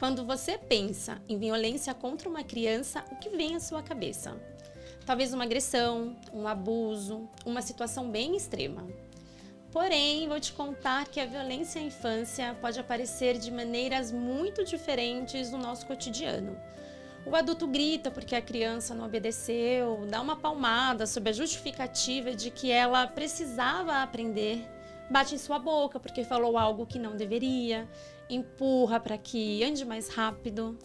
Quando você pensa em violência contra uma criança, o que vem à sua cabeça? Talvez uma agressão, um abuso, uma situação bem extrema. Porém, vou te contar que a violência à infância pode aparecer de maneiras muito diferentes no nosso cotidiano. O adulto grita porque a criança não obedeceu, dá uma palmada sob a justificativa de que ela precisava aprender, bate em sua boca porque falou algo que não deveria, empurra para que ande mais rápido.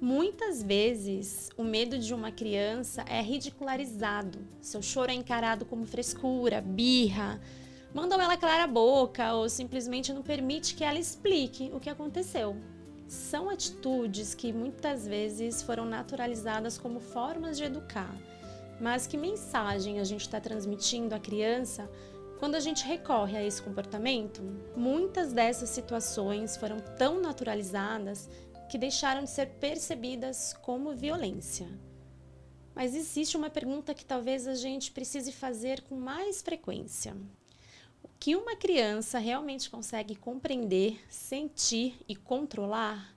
Muitas vezes, o medo de uma criança é ridicularizado. Seu choro é encarado como frescura, birra, mandam ela calar a boca ou simplesmente não permite que ela explique o que aconteceu. São atitudes que muitas vezes foram naturalizadas como formas de educar. Mas que mensagem a gente está transmitindo à criança quando a gente recorre a esse comportamento? Muitas dessas situações foram tão naturalizadas que deixaram de ser percebidas como violência. Mas existe uma pergunta que talvez a gente precise fazer com mais frequência. O que uma criança realmente consegue compreender, sentir e controlar?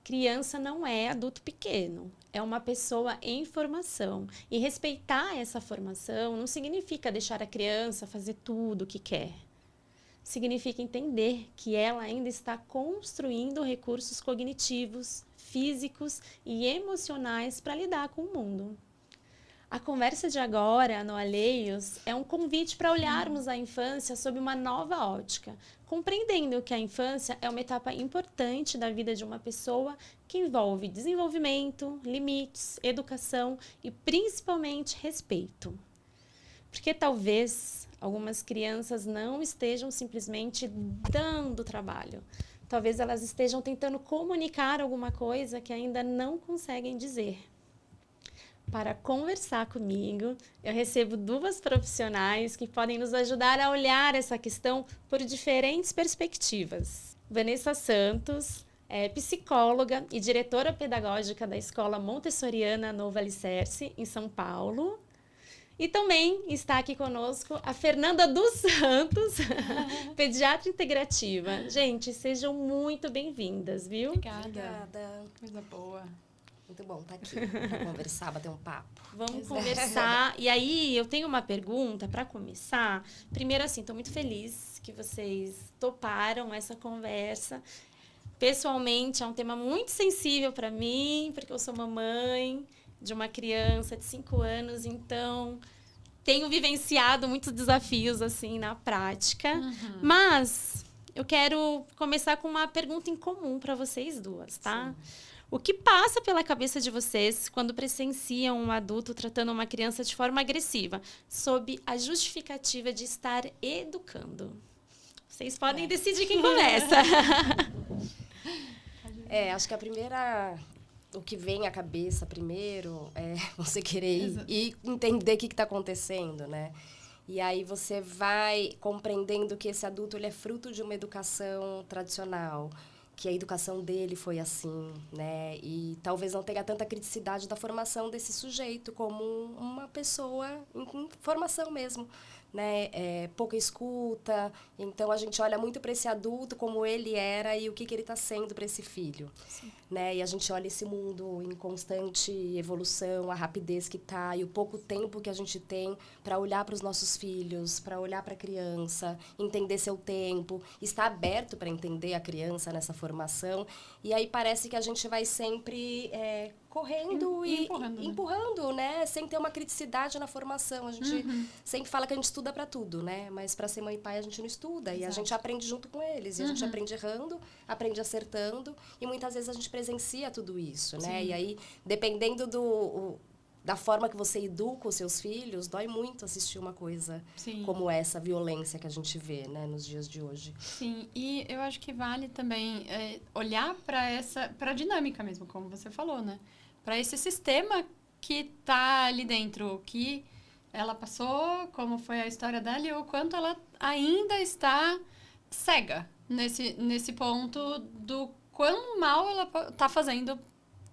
Criança não é adulto pequeno, é uma pessoa em formação. E respeitar essa formação não significa deixar a criança fazer tudo o que quer. Significa entender que ela ainda está construindo recursos cognitivos, físicos e emocionais para lidar com o mundo. A conversa de agora, no Alheios, é um convite para olharmos a infância sob uma nova ótica, compreendendo que a infância é uma etapa importante da vida de uma pessoa que envolve desenvolvimento, limites, educação e principalmente respeito. Porque talvez algumas crianças não estejam simplesmente dando trabalho. Talvez elas estejam tentando comunicar alguma coisa que ainda não conseguem dizer. Para conversar comigo, eu recebo duas profissionais que podem nos ajudar a olhar essa questão por diferentes perspectivas. Vanessa Santos é psicóloga e diretora pedagógica da Escola Montessoriana Novo Alicerce, em São Paulo. E também está aqui conosco a Fernanda dos Santos, pediatra integrativa. Gente, sejam muito bem-vindas, viu? Obrigada. Coisa boa. Muito bom estar aqui para conversar, bater um papo. Vamos conversar. E aí, eu tenho uma pergunta para começar. Primeiro, assim, estou muito feliz que vocês toparam essa conversa. Pessoalmente, é um tema muito sensível para mim, porque eu sou mamãe de uma criança de 5 anos, então tenho vivenciado muitos desafios assim na prática. Mas eu quero começar com uma pergunta em comum para vocês duas, tá? Sim. O que passa pela cabeça de vocês quando presenciam um adulto tratando uma criança de forma agressiva, sob a justificativa de estar educando? Vocês podem decidir quem começa. Acho que a primeira... O que vem à cabeça primeiro é você querer ir entender o que está acontecendo, né? E aí você vai compreendendo que esse adulto ele é fruto de uma educação tradicional, que a educação dele foi assim, né? E talvez não tenha tanta criticidade da formação desse sujeito como uma pessoa em formação mesmo, né? Pouca escuta. Então, a gente olha muito para esse adulto como ele era e o que ele está sendo para esse filho. Sim. Né? E a gente olha esse mundo em constante evolução, a rapidez que está e o pouco tempo que a gente tem para olhar para os nossos filhos, para olhar para a criança, entender seu tempo, estar aberto para entender a criança nessa formação. E aí parece que a gente vai sempre correndo e empurrando, né? Sem ter uma criticidade na formação. A gente sempre fala que a gente estuda para tudo, né? Mas para ser mãe e pai a gente não estuda. Exato. E a gente aprende junto com eles. E a gente aprende errando, aprende acertando. E muitas vezes a gente presencia tudo isso, né? Sim. E aí, dependendo da forma que você educa os seus filhos, dói muito assistir uma coisa como essa violência que a gente vê, né, nos dias de hoje. Sim, e eu acho que vale também olhar para a dinâmica mesmo, como você falou, né? Para esse sistema que tá ali dentro, o que ela passou, como foi a história dela e o quanto ela ainda está cega nesse ponto do quão mal ela tá fazendo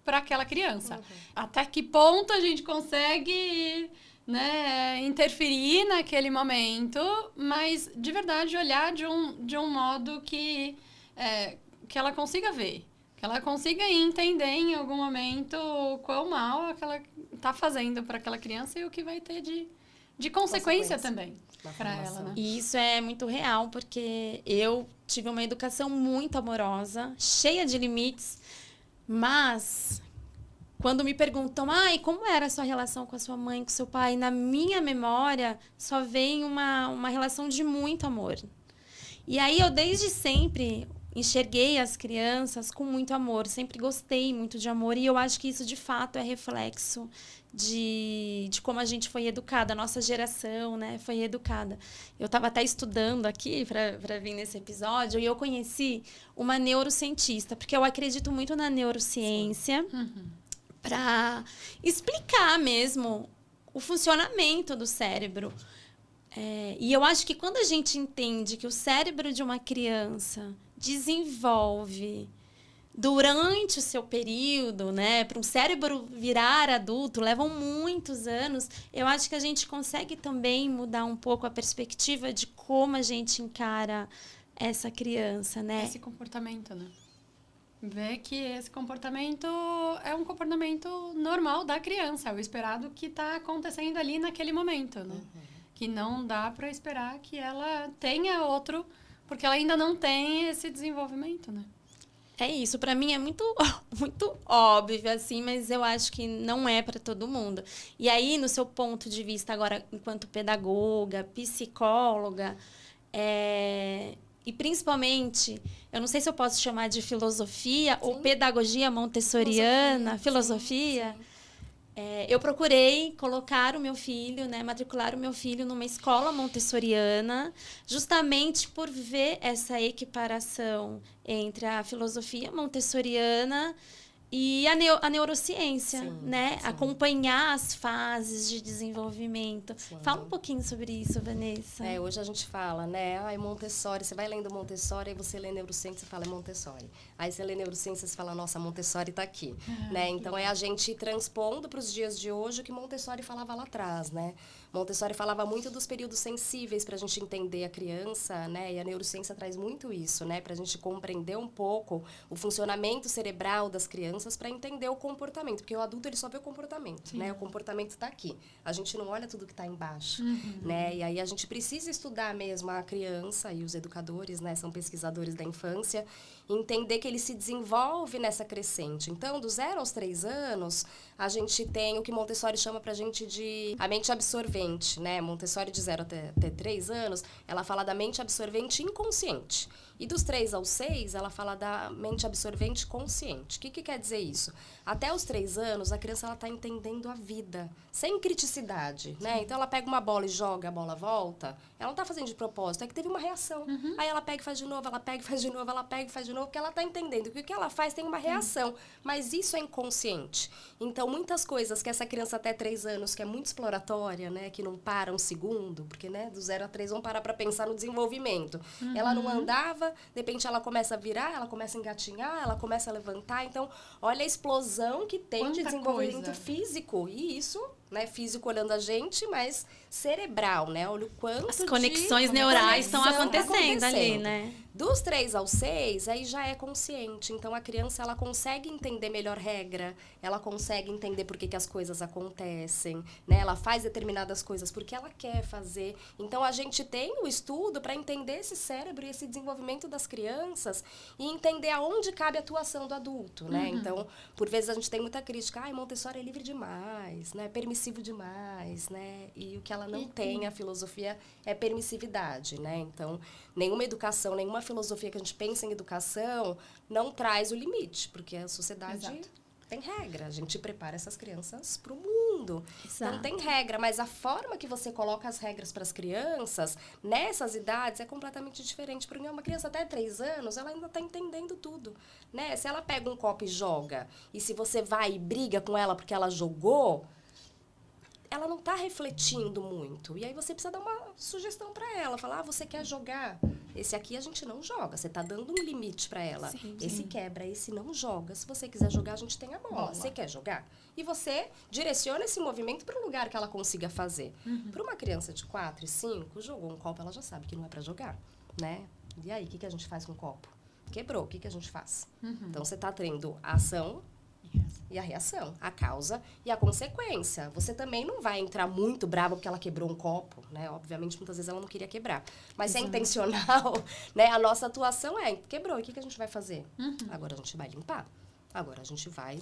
para aquela criança. Até que ponto a gente consegue, né, interferir naquele momento, mas de verdade olhar de um modo que ela consiga ver, Que ela consiga entender em algum momento o quão mal ela tá fazendo para aquela criança e o que vai ter de consequência também para ela, né? E isso é muito real, porque eu tive uma educação muito amorosa, cheia de limites, mas quando me perguntam, como era a sua relação com a sua mãe, com o seu pai, na minha memória só vem uma relação de muito amor. E aí eu desde sempre enxerguei as crianças com muito amor, sempre gostei muito de amor, e eu acho que isso de fato é reflexo de como a gente foi educada, a nossa geração, né, foi educada. Eu estava até estudando aqui para vir nesse episódio, e eu conheci uma neurocientista, porque eu acredito muito na neurociência, para explicar mesmo o funcionamento do cérebro. E eu acho que quando a gente entende que o cérebro de uma criança desenvolve durante o seu período, né, para um cérebro virar adulto, levam muitos anos, eu acho que a gente consegue também mudar um pouco a perspectiva de como a gente encara essa criança, né? Esse comportamento, né? Ver que esse comportamento é um comportamento normal da criança, é o esperado que está acontecendo ali naquele momento, né? Que não dá para esperar que ela tenha outro, porque ela ainda não tem esse desenvolvimento, né? É isso, para mim é muito, muito óbvio, assim, mas eu acho que não é para todo mundo. E aí, no seu ponto de vista agora, enquanto pedagoga, psicóloga, e principalmente, eu não sei se eu posso chamar de filosofia ou pedagogia montessoriana, filosofia. Sim. Eu procurei colocar o meu filho, né, matricular o meu filho numa escola montessoriana, justamente por ver essa equiparação entre a filosofia montessoriana e a neurociência, né? Sim. Acompanhar as fases de desenvolvimento. Sim. Fala um pouquinho sobre isso, Vanessa. Hoje a gente fala, né? Montessori, você vai lendo Montessori, aí você lê neurociência, você fala é Montessori. Aí você lê neurociência, você fala, nossa, Montessori está aqui, né? Então, a gente transpondo para os dias de hoje o que Montessori falava lá atrás, né? Montessori falava muito dos períodos sensíveis para a gente entender a criança, né? E a neurociência traz muito isso, né? Para a gente compreender um pouco o funcionamento cerebral das crianças para entender o comportamento. Porque o adulto, ele só vê o comportamento, né? O comportamento está aqui. A gente não olha tudo que está embaixo, né? E aí a gente precisa estudar mesmo a criança, e os educadores, né? São pesquisadores da infância, entender que ele se desenvolve nessa crescente. Então, do 0 aos 3 anos, a gente tem o que Montessori chama pra gente de a mente absorvente, né? Montessori, de 0 até 3 anos, ela fala da mente absorvente inconsciente. E dos 3 aos 6, ela fala da mente absorvente consciente. O que quer dizer isso? Até os 3 anos, a criança está entendendo a vida, sem criticidade, né? Então, ela pega uma bola e joga, a bola volta. Ela não está fazendo de propósito, é que teve uma reação. Aí ela pega e faz de novo, ela pega e faz de novo, ela pega e faz de novo, porque ela está entendendo que o que ela faz tem uma reação. Mas isso é inconsciente. Então, muitas coisas que essa criança até 3 anos, que é muito exploratória, né? Que não para um segundo, porque, né? Do 0 a 3 vão parar para pensar no desenvolvimento. Ela não andava, de repente ela começa a virar, ela começa a engatinhar, ela começa a levantar. Então, olha a explosão que tem de desenvolvimento físico. E isso, né, físico olhando a gente, mas cerebral, né? Olha o quanto as conexões neurais estão acontecendo ali, né? Dos 3 aos 6, aí já é consciente. Então, a criança, ela consegue entender melhor regra, ela consegue entender por que as coisas acontecem, né? Ela faz determinadas coisas porque ela quer fazer. Então, a gente tem o estudo para entender esse cérebro e esse desenvolvimento das crianças e entender aonde cabe a atuação do adulto, né? Então, por vezes, a gente tem muita crítica. Montessori é livre demais, né? Permissivo demais, né? E o que ela não tem, a filosofia, é permissividade, né? Então, nenhuma educação, nenhuma filosofia que a gente pensa em educação não traz o limite, porque a sociedade tem regra. A gente prepara essas crianças para o mundo. Então, tem regra, mas a forma que você coloca as regras para as crianças, nessas idades, é completamente diferente. Porque uma criança até 3 anos, ela ainda está entendendo tudo, né? Se ela pega um copo e joga, e se você vai e briga com ela porque ela jogou, ela não está refletindo muito. E aí você precisa dar uma sugestão para ela. Falar, você quer jogar? Esse aqui a gente não joga. Você está dando um limite para ela. Esse quebra, esse não joga. Se você quiser jogar, a gente tem a bola. Você quer jogar? E você direciona esse movimento para um lugar que ela consiga fazer. Para uma criança de 4 e 5, jogou um copo, ela já sabe que não é para jogar, né? E aí, o que a gente faz com o copo? quebrou, o que a gente faz? Então, você está tendo a ação e a reação, a causa e a consequência. Você também não vai entrar muito brava porque ela quebrou um copo, né? Obviamente, muitas vezes ela não queria quebrar. Mas se é intencional, né? A nossa atuação é, quebrou, e o que a gente vai fazer? Agora a gente vai limpar. Agora a gente vai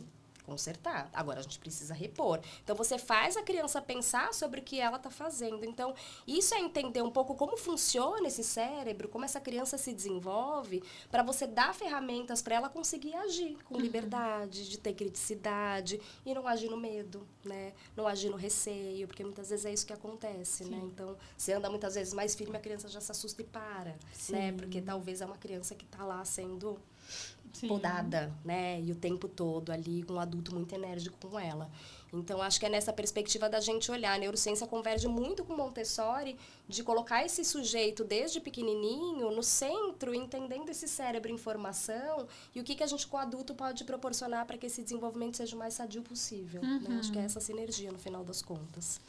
consertar. Agora a gente precisa repor. Então, você faz a criança pensar sobre o que ela está fazendo. Então, isso é entender um pouco como funciona esse cérebro, como essa criança se desenvolve, para você dar ferramentas para ela conseguir agir com liberdade, de ter criticidade e não agir no medo, né? Não agir no receio, porque muitas vezes é isso que acontece, né? Então, você anda muitas vezes mais firme, a criança já se assusta e para, né? Porque talvez é uma criança que está lá sendo podada, né? E o tempo todo ali, com um adulto muito enérgico com ela. Então, acho que é nessa perspectiva da gente olhar. A neurociência converge muito com Montessori, de colocar esse sujeito desde pequenininho no centro, entendendo esse cérebro em formação e o que a gente, com o adulto, pode proporcionar para que esse desenvolvimento seja o mais sadio possível. Né? Acho que é essa sinergia, no final das contas.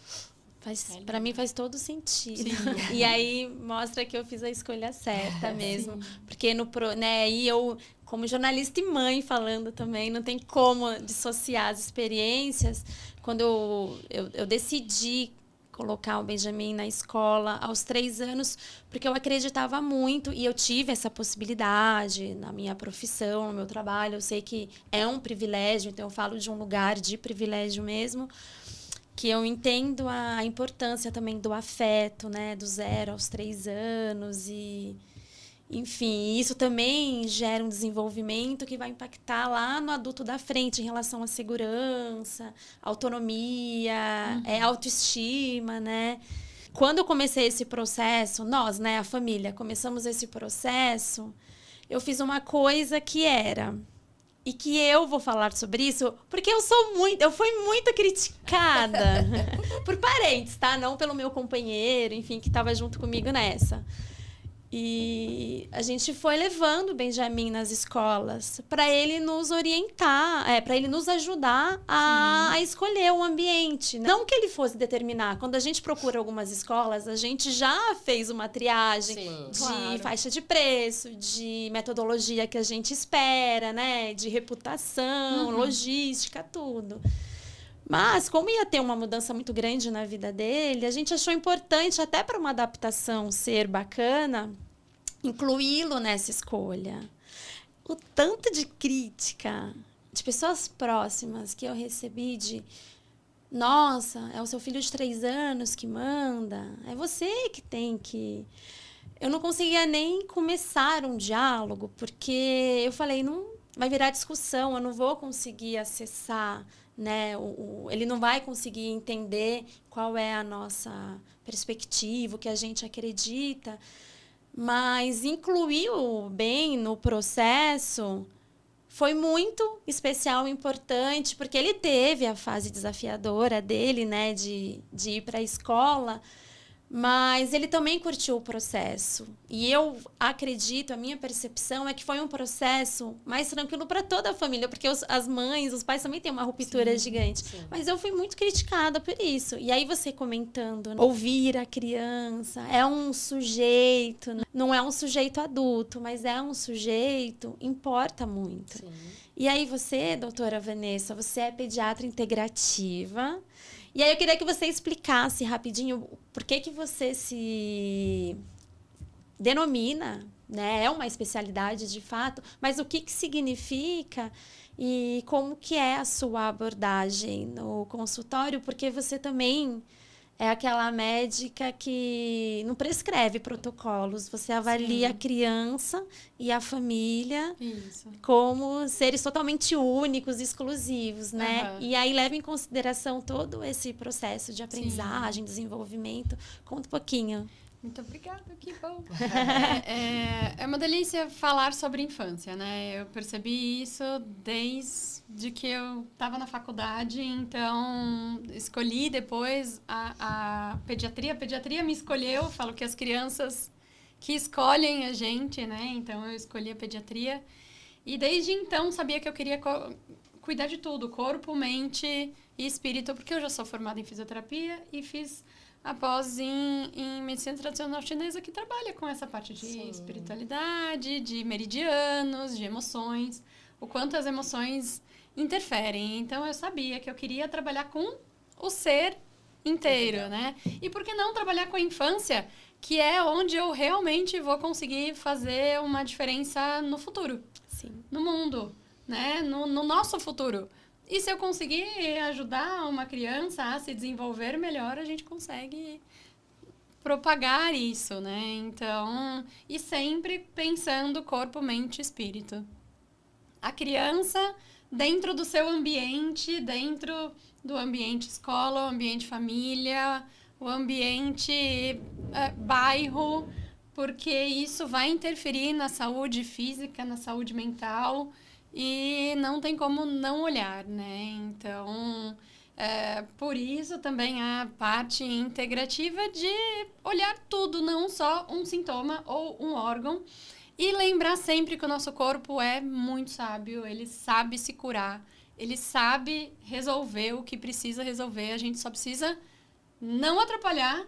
Para mim faz todo sentido. E aí mostra que eu fiz a escolha certa mesmo. Porque e eu, como jornalista e mãe falando também, não tem como dissociar as experiências. Quando eu decidi colocar o Benjamin na escola aos 3 anos, porque eu acreditava muito e eu tive essa possibilidade na minha profissão, no meu trabalho. Eu sei que é um privilégio, então eu falo de um lugar de privilégio mesmo, que eu entendo a importância também do afeto, né, do 0 aos 3 anos e, enfim, isso também gera um desenvolvimento que vai impactar lá no adulto da frente em relação à segurança, autonomia, autoestima, né? Quando eu comecei esse processo, nós, né, a família, começamos esse processo, eu fiz uma coisa que era... E que eu vou falar sobre isso porque eu fui muito criticada por parentes, tá? Não pelo meu companheiro, enfim, que estava junto comigo nessa. E a gente foi levando o Benjamin nas escolas para ele nos orientar, para ele nos ajudar a escolher o ambiente. Não que ele fosse determinar. Quando a gente procura algumas escolas, a gente já fez uma triagem de faixa de preço, de metodologia que a gente espera, né? De reputação, logística, tudo. Mas, como ia ter uma mudança muito grande na vida dele, a gente achou importante, até para uma adaptação ser bacana, incluí-lo nessa escolha. O tanto de crítica de pessoas próximas que eu recebi de... Nossa, é o seu filho de 3 anos que manda, é você que tem que... Eu não conseguia nem começar um diálogo, porque eu falei, não vai virar discussão, eu não vou conseguir acessar... Né? Ele não vai conseguir entender qual é a nossa perspectiva, o que a gente acredita, mas incluiu bem no processo foi muito especial e importante, porque ele teve a fase desafiadora dele, né, de ir para a escola, mas ele também curtiu o processo. E eu acredito, a minha percepção é que foi um processo mais tranquilo para toda a família, porque as mães, os pais também têm uma ruptura gigante. Mas eu fui muito criticada por isso. E aí você comentando, ouvir a criança, é um sujeito, não é um sujeito adulto, mas é um sujeito, importa muito. E aí você, doutora Vanessa, você é pediatra integrativa. E aí eu queria que você explicasse rapidinho por que você se denomina, né? É uma especialidade de fato, mas o que significa e como que é a sua abordagem no consultório, porque você também é aquela médica que não prescreve protocolos, você avalia a criança e a família como seres totalmente únicos, exclusivos, né? E aí leva em consideração todo esse processo de aprendizagem, desenvolvimento. Conta um pouquinho. Muito obrigada, que bom. É uma delícia falar sobre infância, né? Eu percebi isso desde que eu estava na faculdade, então escolhi depois a pediatria. A pediatria me escolheu, falo que as crianças que escolhem a gente, né? Então eu escolhi a pediatria e desde então sabia que eu queria cuidar de tudo, corpo, mente e espírito, porque eu já sou formada em fisioterapia e fiz após em medicina tradicional chinesa, que trabalha com essa parte de Sim. espiritualidade, de meridianos, de emoções, o quanto as emoções interferem. Então, eu sabia que eu queria trabalhar com o ser inteiro, né? E por que não trabalhar com a infância, que é onde eu realmente vou conseguir fazer uma diferença no futuro, Sim. no mundo, né? No nosso futuro. E se eu conseguir ajudar uma criança a se desenvolver melhor, a gente consegue propagar isso, né? Então, e sempre pensando corpo, mente e espírito. A criança dentro do seu ambiente, dentro do ambiente escola, o ambiente família, o ambiente bairro, porque isso vai interferir na saúde física, na saúde mental, e não tem como não olhar, né? Então, por isso também a parte integrativa de olhar tudo, não só um sintoma ou um órgão, e lembrar sempre que o nosso corpo é muito sábio, ele sabe se curar, ele sabe resolver o que precisa resolver, a gente só precisa não atrapalhar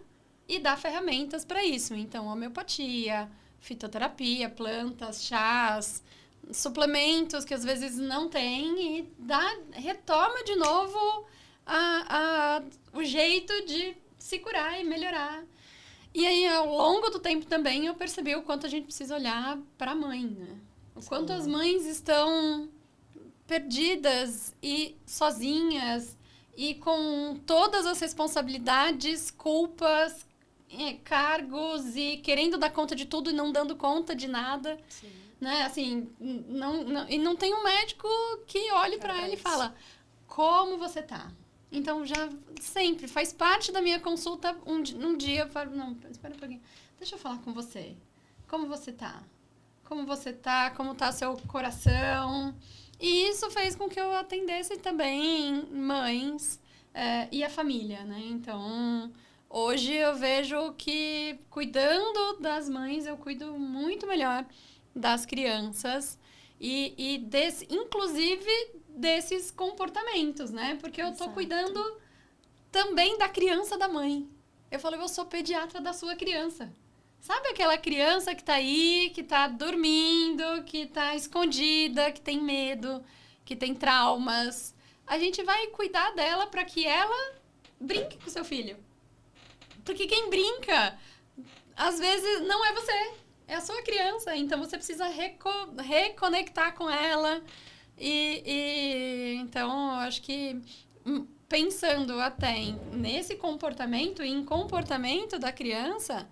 e dar ferramentas para isso. Então, homeopatia, fitoterapia, plantas, chás, suplementos que às vezes não tem e retoma de novo o jeito de se curar e melhorar. E aí, ao longo do tempo também, eu percebi o quanto a gente precisa olhar para a mãe, né? O quanto as mães estão perdidas e sozinhas e com todas as responsabilidades, culpas, cargos e querendo dar conta de tudo e não dando conta de nada. Sim. Né? Assim, e não tem um médico que olhe para ela e fala, como você tá? Então, já sempre faz parte da minha consulta. Um dia eu falo, não, espera um pouquinho, deixa eu falar com você. Como você tá? Como você tá? Como tá seu coração? E isso fez com que eu atendesse também mães e a família, né? Então, hoje eu vejo que cuidando das mães, eu cuido muito melhor das crianças inclusive desses comportamentos, né? Porque eu tô cuidando também da criança da mãe. Eu falo, eu sou pediatra da sua criança. Sabe aquela criança que tá aí, que tá dormindo, que tá escondida, que tem medo, que tem traumas? A gente vai cuidar dela para que ela brinque com seu filho. Porque quem brinca, às vezes, não é você. É a sua criança, então você precisa reconectar com ela. Então, eu acho que pensando até nesse comportamento e em comportamento da criança,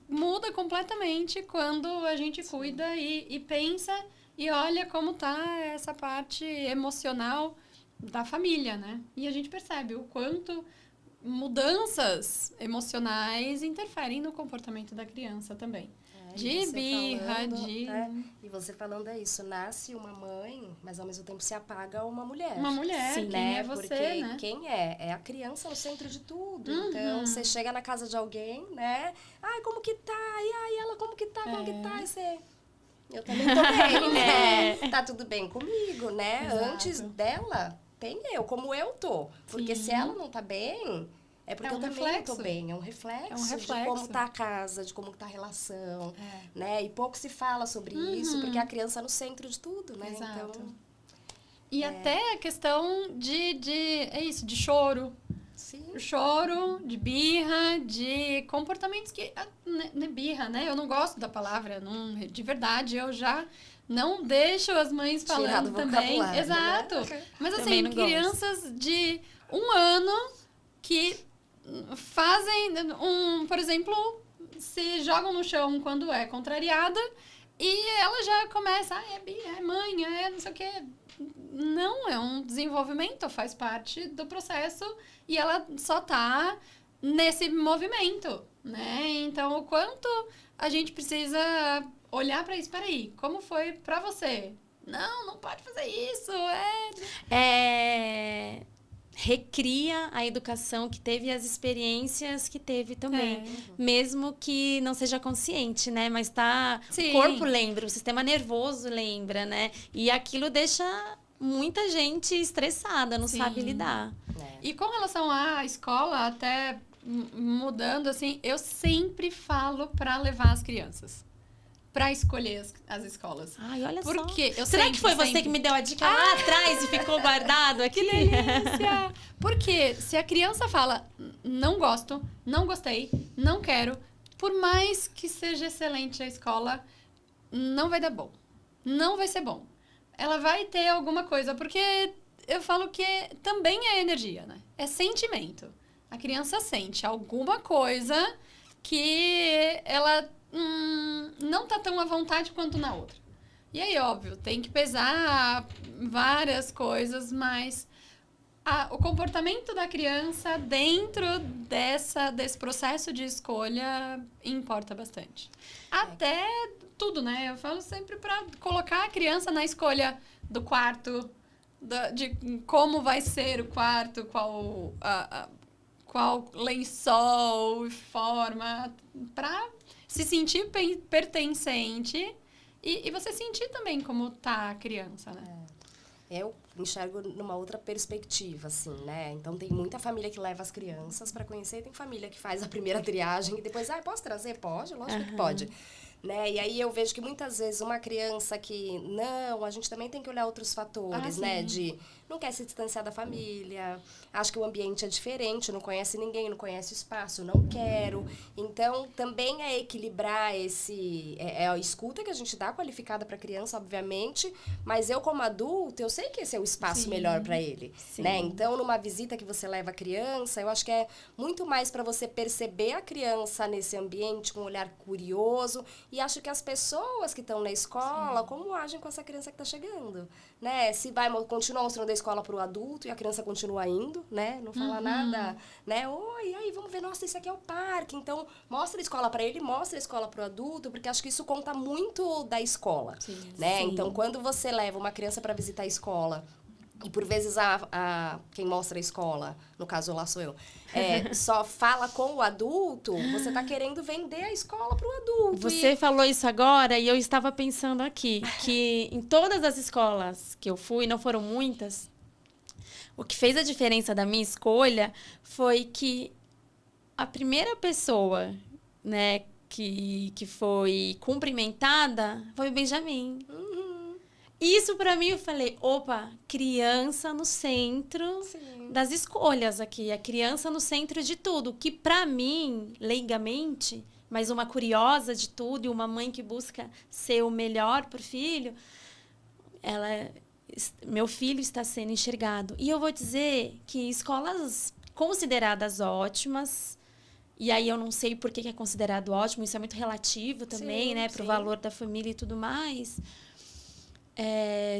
muda completamente quando a gente cuida e pensa e olha como tá essa parte emocional da família, né? E a gente percebe o quanto mudanças emocionais interferem no comportamento da criança também. De birra, E você falando isso, nasce uma mãe, mas ao mesmo tempo se apaga uma mulher. Uma mulher, sim, quem né? é você, porque né? quem é? É a criança no centro de tudo. Então, você chega na casa de alguém, né? Ai, como que tá? E aí, ela, como que tá? Como que tá? E você... Eu também tô bem, né? Tá tudo bem comigo, né? Exato. Antes dela, tem eu, como eu tô. Porque se ela não tá bem... É porque eu também não tô bem, é um reflexo de como tá a casa, de como tá a relação, né? E pouco se fala sobre isso, porque a criança é no centro de tudo, né? Exato. Então, e até a questão de choro. sim. Choro, de birra, de comportamentos que... Não é birra, né? Eu não gosto da palavra, de verdade, eu já... Não deixo as mães falando também. Exato. Né? Mas assim, crianças de 1 ano que fazem por exemplo, se jogam no chão quando é contrariada e ela já começa, é mãe, não sei o quê. Não, é um desenvolvimento, faz parte do processo e ela só tá nesse movimento, né? Então, o quanto a gente precisa olhar para isso. Peraí, como foi para você? Não pode fazer isso, recria a educação que teve e as experiências que teve também. Mesmo que não seja consciente, né? Mas o corpo lembra, o sistema nervoso lembra, né? E aquilo deixa muita gente estressada, não sabe lidar. E com relação à escola, até mudando, assim, eu sempre falo para levar as crianças. Pra escolher as escolas. Ai, olha só. Porque Será que foi você que me deu a dica lá atrás e ficou guardado aqui? Que delícia! Porque se a criança fala, não gosto, não gostei, não quero, por mais que seja excelente a escola, não vai dar bom. Não vai ser bom. Ela vai ter alguma coisa, porque eu falo que também é energia, né? É sentimento. A criança sente alguma coisa que ela não tá tão à vontade quanto na outra. E aí, óbvio, tem que pesar várias coisas, mas o comportamento da criança dentro desse processo de escolha importa bastante. Até tudo, né? Eu falo sempre para colocar a criança na escolha do quarto, de como vai ser o quarto, qual lençol, forma, para se sentir pertencente e você sentir também como tá a criança, né? Eu enxergo numa outra perspectiva, assim, né? Então, tem muita família que leva as crianças para conhecer, tem família que faz a primeira triagem e depois, posso trazer? Pode, lógico que pode. Né? E aí eu vejo que muitas vezes uma criança que, a gente também tem que olhar outros fatores, né? De não quer se distanciar da família, acho que o ambiente é diferente, não conhece ninguém, não conhece o espaço, não quero. Então, também é equilibrar a escuta que a gente dá qualificada para a criança, obviamente, mas eu como adulto, eu sei que esse é o espaço melhor para ele, né? Então, numa visita que você leva a criança, eu acho que é muito mais para você perceber a criança nesse ambiente com um olhar curioso. E acho que as pessoas que estão na escola, como agem com essa criança que está chegando, né? Se vai continuar mostrando a escola para o adulto e a criança continua indo, né? Não fala nada, né? Oi, aí, vamos ver, nossa, esse aqui é o parque. Então, mostra a escola para ele, mostra a escola para o adulto, porque acho que isso conta muito da escola, né? Então, quando você leva uma criança para visitar a escola, e por vezes quem mostra a escola, no caso lá sou eu, só fala com o adulto, você tá querendo vender a escola pro adulto. Você falou isso agora e eu estava pensando aqui, que em todas as escolas que eu fui, não foram muitas, o que fez a diferença da minha escolha foi que a primeira pessoa, né, que foi cumprimentada foi o Benjamin. Isso pra mim, eu falei, opa, criança no centro das escolhas aqui. A criança no centro de tudo. Que pra mim, leigamente, mas uma curiosa de tudo e uma mãe que busca ser o melhor pro filho, meu filho está sendo enxergado. E eu vou dizer que escolas consideradas ótimas, e aí eu não sei por que é considerado ótimo, isso é muito relativo também, né, pro valor da família e tudo mais.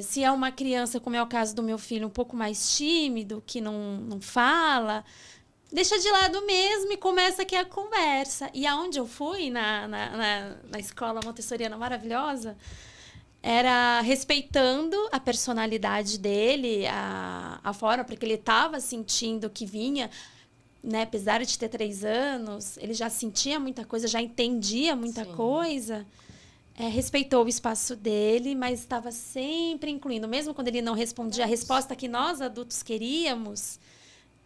Se é uma criança, como é o caso do meu filho, um pouco mais tímido, que não fala, deixa de lado mesmo e começa aqui a conversa. E aonde eu fui, na escola montessoriana maravilhosa, era respeitando a personalidade dele, a forma, porque ele estava sentindo que vinha, né, apesar de ter 3 anos, ele já sentia muita coisa, já entendia muita coisa. Respeitou o espaço dele, mas estava sempre incluindo. Mesmo quando ele não respondia a resposta que nós, adultos, queríamos,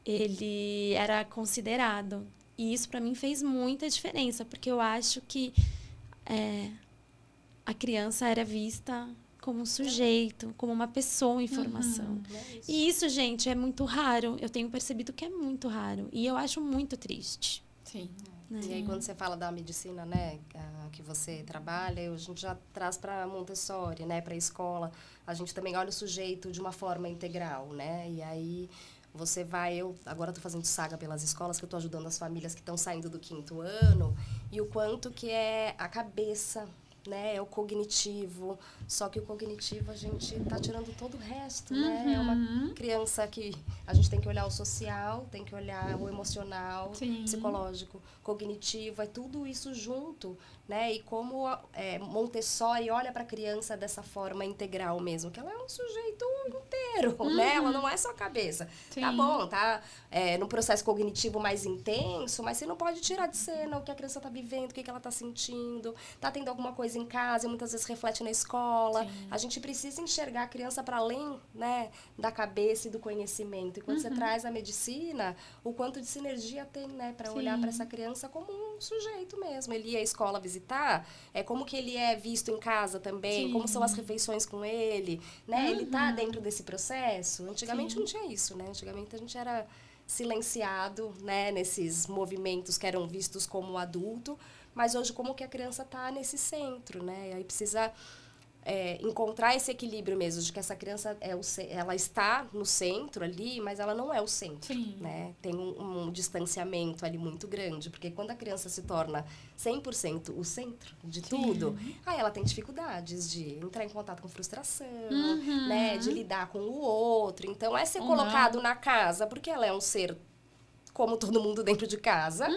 ele era considerado. E isso, para mim, fez muita diferença, porque eu acho que a criança era vista como um sujeito, como uma pessoa em formação. E isso, gente, é muito raro. Eu tenho percebido que é muito raro. E eu acho muito triste. Sim. E aí, quando você fala da medicina, né, que você trabalha, a gente já traz para Montessori, né, para a escola. A gente também olha o sujeito de uma forma integral, né? E aí você vai... Eu agora estou fazendo saga pelas escolas, que eu estou ajudando as famílias que estão saindo do 5º ano, e o quanto que é a cabeça, né? É o cognitivo. Só que o cognitivo a gente tá tirando todo o resto, né? É uma criança que a gente tem que olhar o social, tem que olhar o emocional, psicológico, cognitivo, é tudo isso junto, né? E como Montessori olha para a criança dessa forma integral mesmo, que ela é um sujeito inteiro, né? Ela não é só a cabeça. Tá bom, tá no processo cognitivo mais intenso, mas você não pode tirar de cena o que a criança tá vivendo, o que ela tá sentindo, tá tendo alguma coisa coisa em casa e muitas vezes reflete na escola. Sim. A gente precisa enxergar a criança para além, né, da cabeça e do conhecimento. E quando você traz a medicina, o quanto de sinergia tem, né, para olhar para essa criança como um sujeito mesmo. Ele ia à escola visitar, como que ele é visto em casa também, Sim. como são as refeições com ele, né? Ele tá dentro desse processo. Antigamente não tinha isso, né? Antigamente a gente era silenciado, né, nesses movimentos que eram vistos como adulto, mas hoje como que a criança está nesse centro, né? E aí precisa encontrar esse equilíbrio mesmo, de que essa criança ela está no centro ali, mas ela não é o centro, Sim. né? Tem um distanciamento ali muito grande, porque quando a criança se torna 100% o centro de tudo, aí ela tem dificuldades de entrar em contato com frustração, né? De lidar com o outro. Então, ser colocado na casa, porque ela é um ser como todo mundo dentro de casa,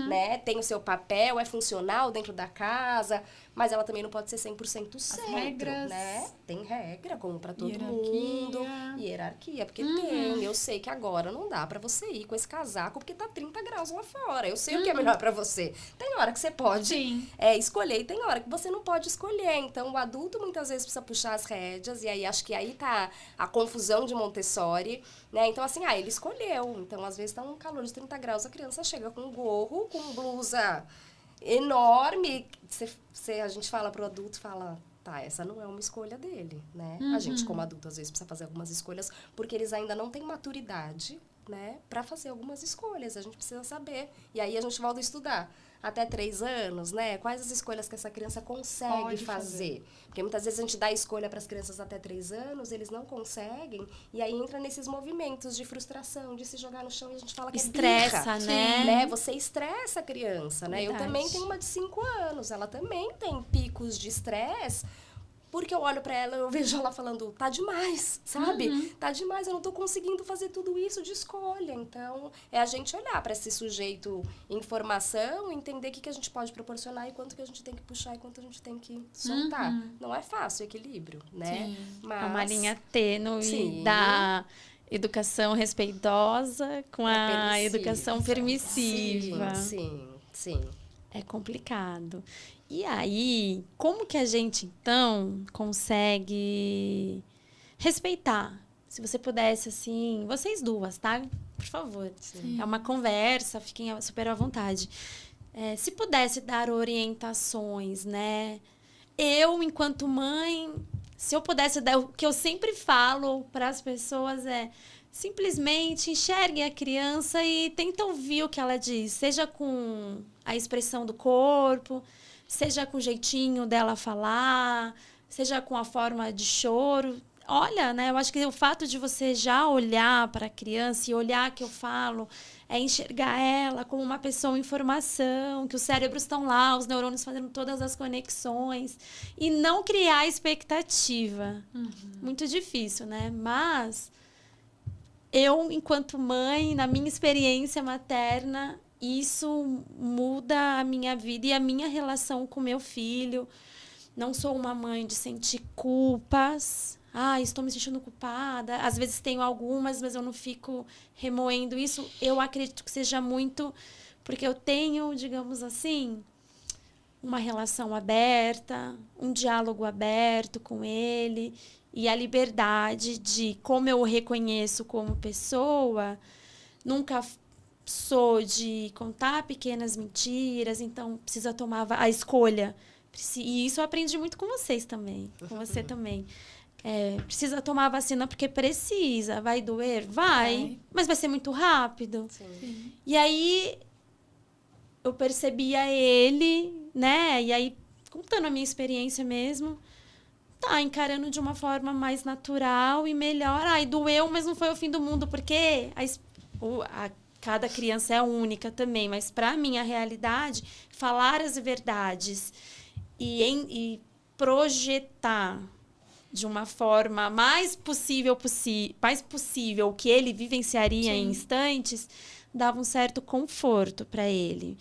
né? Tem o seu papel, é funcional dentro da casa, mas ela também não pode ser 100% centro, regras, né? Tem regra, como para todo hierarquia. mundo. Hierarquia, porque tem. Eu sei que agora não dá para você ir com esse casaco, porque tá 30 graus lá fora. Eu sei o que é melhor para você. Tem hora que você pode escolher e tem hora que você não pode escolher. Então, o adulto muitas vezes precisa puxar as rédeas, e aí acho que aí tá a confusão de Montessori, né? Então, assim, ele escolheu. Então, às vezes tá um calor de 30 graus, a criança chega com um gorro, com blusa enorme. A gente fala pro adulto, tá, essa não é uma escolha dele, né? A gente, como adulto, às vezes precisa fazer algumas escolhas, porque eles ainda não têm maturidade, né, para fazer algumas escolhas. A gente precisa saber. E aí a gente volta a estudar. Até 3 anos, né? Quais as escolhas que essa criança consegue fazer? Porque muitas vezes a gente dá a escolha para as crianças até 3 anos, eles não conseguem, e aí entra nesses movimentos de frustração, de se jogar no chão, e a gente fala que estressa, né? Você estressa a criança, né? Verdade. Eu também tenho uma de 5 anos, ela também tem picos de estresse, porque eu olho pra ela, eu vejo ela falando, tá demais, sabe? Tá demais, eu não tô conseguindo fazer tudo isso de escolha. Então, é a gente olhar pra esse sujeito em formação, entender o que a gente pode proporcionar e quanto que a gente tem que puxar e quanto a gente tem que soltar. Não é fácil o equilíbrio, né? Sim. Mas, É uma linha tênue da educação respeitosa com a educação permissiva. Sim. É complicado. E aí, como que a gente, então, consegue respeitar? Se você pudesse, assim, vocês duas, tá? Por favor. Sim. É uma conversa, fiquem super à vontade. Se pudesse dar orientações, né? Eu, enquanto mãe, se eu pudesse dar... O que eu sempre falo para as pessoas simplesmente enxerguem a criança e tenta ouvir o que ela diz. Seja com a expressão do corpo, seja com o jeitinho dela falar, seja com a forma de choro. Olha, né? Eu acho que o fato de você já olhar para a criança e olhar que eu falo é enxergar ela como uma pessoa em formação, que os cérebros estão lá, os neurônios fazendo todas as conexões e não criar expectativa. Muito difícil, né? Mas eu, enquanto mãe, na minha experiência materna, isso muda a minha vida e a minha relação com meu filho. Não sou uma mãe de sentir culpas. Estou me sentindo culpada. Às vezes tenho algumas, mas eu não fico remoendo isso. Eu acredito que seja muito porque eu tenho, digamos assim, uma relação aberta, um diálogo aberto com ele e a liberdade de, como eu o reconheço como pessoa, nunca sou de contar pequenas mentiras, então precisa tomar a escolha. E isso eu aprendi muito com vocês também, com você também. Precisa tomar a vacina porque precisa. Vai doer? Vai. Mas vai ser muito rápido. Sim. E aí, eu percebia ele, né? E aí, contando a minha experiência mesmo, encarando de uma forma mais natural e melhor. Doeu, mas não foi o fim do mundo, porque cada criança é única também. Mas, para mim, a realidade, falar as verdades e projetar de uma forma mais possível o que ele vivenciaria em instantes, dava um certo conforto para ele.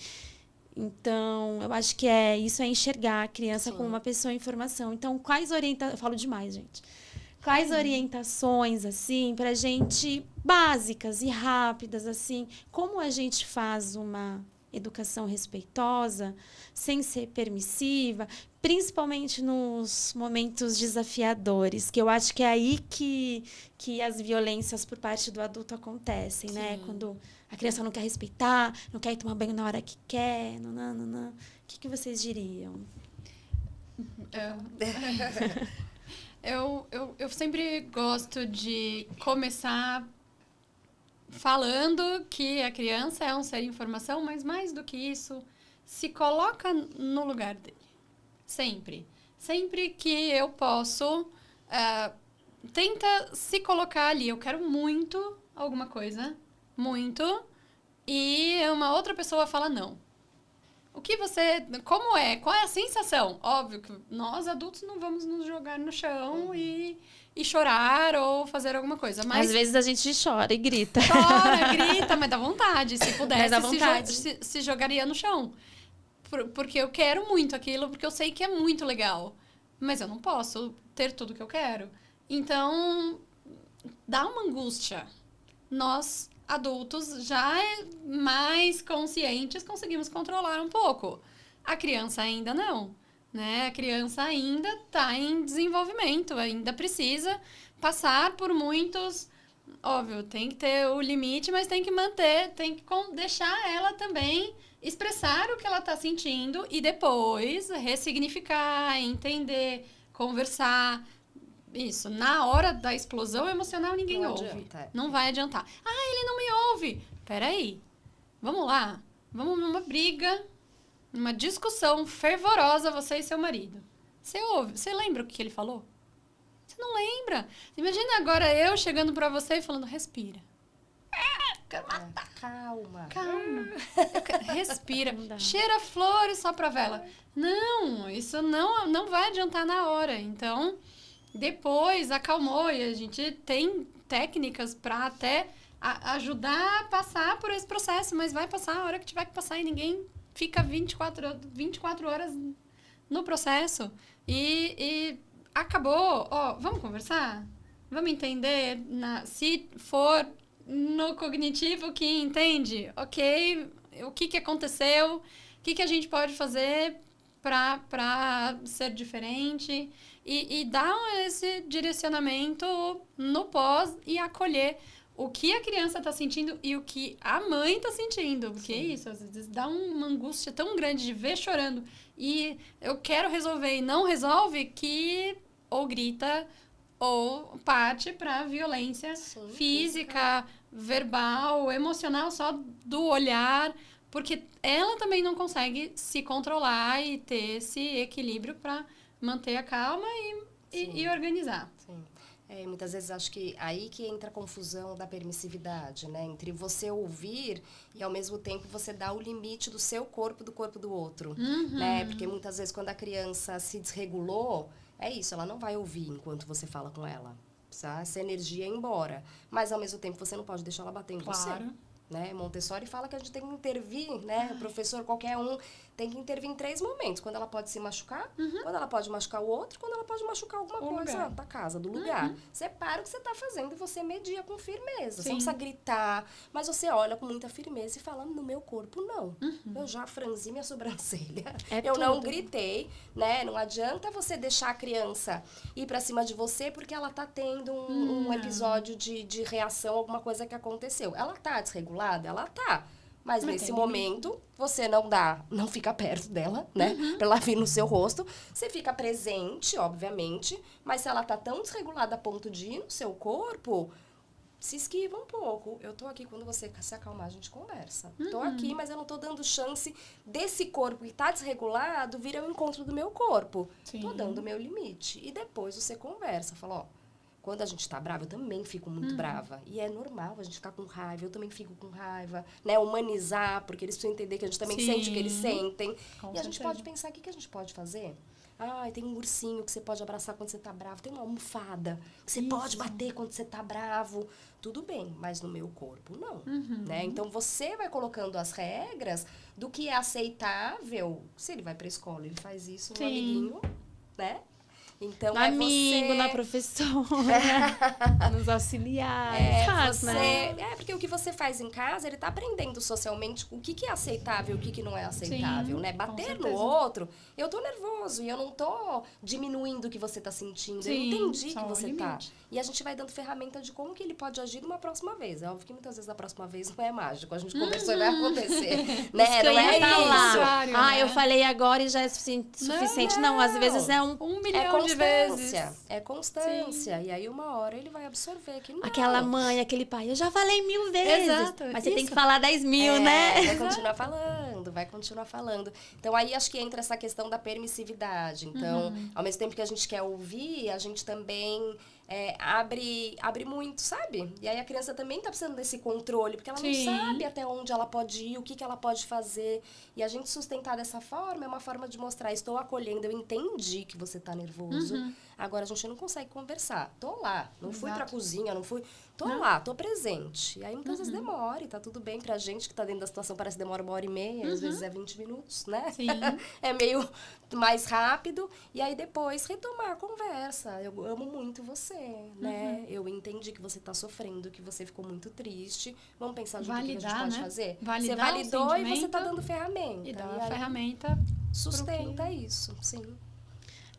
Então, eu acho que isso é enxergar a criança como uma pessoa em formação. Então, quais orientações... Eu falo demais, gente. Quais orientações, assim, pra gente, básicas e rápidas, assim, como a gente faz uma educação respeitosa, sem ser permissiva, principalmente nos momentos desafiadores, que eu acho que é aí que as violências por parte do adulto acontecem, né? Quando a criança não quer respeitar, não quer ir tomar banho na hora que quer, nananana. O que vocês diriam? Eu sempre gosto de começar falando que a criança é um ser em informação, mas mais do que isso, se coloca no lugar dele. Sempre. Sempre que eu posso, tenta se colocar ali. Eu quero muito alguma coisa, muito, e uma outra pessoa fala não. O que você... Como é? Qual é a sensação? Óbvio que nós, adultos, não vamos nos jogar no chão e chorar ou fazer alguma coisa. Mas às vezes a gente chora e grita. chora, grita, mas dá vontade. Se pudesse, dá vontade. se jogaria no chão. Porque eu quero muito aquilo, porque eu sei que é muito legal. Mas eu não posso ter tudo que eu quero. Então, dá uma angústia. Nós, adultos, já mais conscientes, conseguimos controlar um pouco. A criança ainda não, né? A criança ainda está em desenvolvimento, ainda precisa passar por muitos... Óbvio, tem que ter o limite, mas tem que manter, tem que deixar ela também expressar o que ela está sentindo e depois ressignificar, entender, conversar. Isso, na hora da explosão emocional ninguém Não ouve. adianta. Não vai adiantar. Ah, ele não me ouve. Peraí, vamos lá. Vamos numa briga, numa discussão fervorosa, você e seu marido. Você ouve, você lembra o que ele falou? Você não lembra. Imagina agora eu chegando pra você e falando, respira. Quero matar. Calma. Respira. Cheira flores só pra vela. Não, isso não vai adiantar na hora. Então... Depois, acalmou e a gente tem técnicas para até ajudar a passar por esse processo, mas vai passar a hora que tiver que passar e ninguém fica 24 horas no processo. E acabou. Ó, vamos conversar? Vamos entender? Se for no cognitivo que entende, ok, o que aconteceu, o que a gente pode fazer para ser diferente... E dar esse direcionamento no pós e acolher o que a criança está sentindo e o que a mãe está sentindo. Porque é isso, às vezes dá uma angústia tão grande de ver chorando e eu quero resolver e não resolve que ou grita ou parte para violência física, verbal, emocional, só do olhar. Porque ela também não consegue se controlar e ter esse equilíbrio para... manter a calma e organizar. Sim. Muitas vezes acho que aí que entra a confusão da permissividade, né? Entre você ouvir e ao mesmo tempo você dar o limite do seu corpo do corpo do outro, né? Porque muitas vezes quando a criança se desregulou, é isso, ela não vai ouvir enquanto você fala com ela. Precisa essa energia ir embora. Mas ao mesmo tempo você não pode deixar ela bater em você. Né? Montessori fala que a gente tem que intervir, né? O professor, qualquer um, tem que intervir em 3 momentos. Quando ela pode se machucar, quando ela pode machucar o outro, quando ela pode machucar alguma coisa da casa, do lugar. Você para o que você está fazendo e você media com firmeza. Você não precisa gritar, mas você olha com muita firmeza e fala, no meu corpo, não. Eu já franzi minha sobrancelha. Eu não gritei, né? Não adianta você deixar a criança ir para cima de você porque ela tá tendo um episódio de reação a alguma coisa que aconteceu. Ela tá desregulada? Ela tá. Mas nesse momento, você não fica perto dela, né? Pra ela vir no seu rosto. Você fica presente, obviamente, mas se ela tá tão desregulada a ponto de ir no seu corpo, se esquiva um pouco. Eu tô aqui, quando você se acalmar, a gente conversa. Tô aqui, mas eu não tô dando chance desse corpo que tá desregulado vir ao encontro do meu corpo. Tô dando o meu limite. E depois você conversa, fala, ó, quando a gente tá brava, eu também fico muito brava. E é normal a gente ficar com raiva, eu também fico com raiva, né? Humanizar, porque eles precisam entender que a gente também sente o que eles sentem. E a gente pode pensar, o que a gente pode fazer? Tem um ursinho que você pode abraçar quando você tá bravo. Tem uma almofada que você pode bater quando você tá bravo. Tudo bem, mas no meu corpo, não. Né? Então, você vai colocando as regras do que é aceitável. Se ele vai pra escola, ele faz isso, um amiguinho, né? Então, no amigo, na professora, nos auxiliares, né? Porque o que você faz em casa, ele tá aprendendo socialmente o que é aceitável e o que não é aceitável, Sim, né? Bater com no outro, eu tô nervoso e eu não tô diminuindo o que você tá sentindo. Sim, eu entendi só que o você tá. limite. E a gente vai dando ferramenta de como que ele pode agir numa próxima vez. É óbvio que muitas vezes a próxima vez não é mágico. A gente conversou e vai acontecer. Né? Isso que eu Não ia é falar. isso. Ah, eu falei agora e já é suficiente. Não, às vezes é um milhão de vezes. É constância. Sim. E aí, uma hora, ele vai absorver que não. Aquela mãe, aquele pai, eu já falei 1000 vezes. Exato, mas você tem que falar 10.000, né? Vai continuar falando. Então, aí acho que entra essa questão da permissividade. Então, ao mesmo tempo que a gente quer ouvir, a gente também abre muito, sabe? E aí a criança também tá precisando desse controle, porque ela não sabe até onde ela pode ir, o que ela pode fazer. E a gente sustentar dessa forma é uma forma de mostrar, estou acolhendo, eu entendi que você tá nervoso. Agora a gente não consegue conversar. Tô lá, não fui pra cozinha, não fui... Tô lá, tô presente. E aí muitas vezes demora, e tá tudo bem pra gente que tá dentro da situação, parece que demora 1h30, às vezes é 20 minutos, né? Sim. É meio mais rápido. E aí depois retomar a conversa. Eu amo muito você, né? Eu entendi que você tá sofrendo, que você ficou muito triste. Vamos pensar junto o que a gente pode fazer? Validar você validou e você tá sentimento dando ferramenta. E dá a ferramenta. Sustenta isso, sim.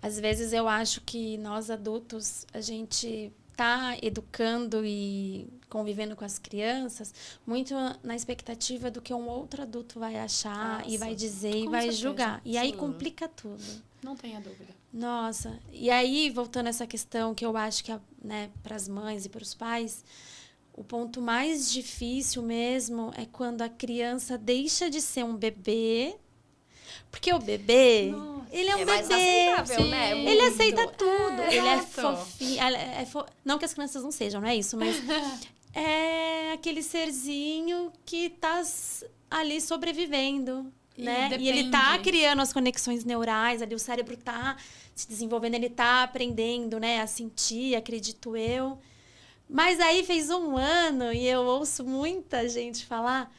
Às vezes eu acho que nós adultos, a gente tá educando e convivendo com as crianças muito na expectativa do que um outro adulto vai achar e vai dizer e vai julgar. E aí complica tudo. Não tenha dúvida. Nossa. E aí, voltando a essa questão que eu acho que, né, para as mães e para os pais, o ponto mais difícil mesmo é quando a criança deixa de ser um bebê. Porque o bebê, ele é um bebê. Mais aceitável, né? Ele aceita tudo. Ele é Exato. fofinho. Não que as crianças não sejam, não é isso, mas é aquele serzinho que tá ali sobrevivendo, né? E ele tá criando as conexões neurais, ali o cérebro tá se desenvolvendo, ele tá aprendendo, né, a sentir, acredito eu. Mas aí fez 1 ano e eu ouço muita gente falar: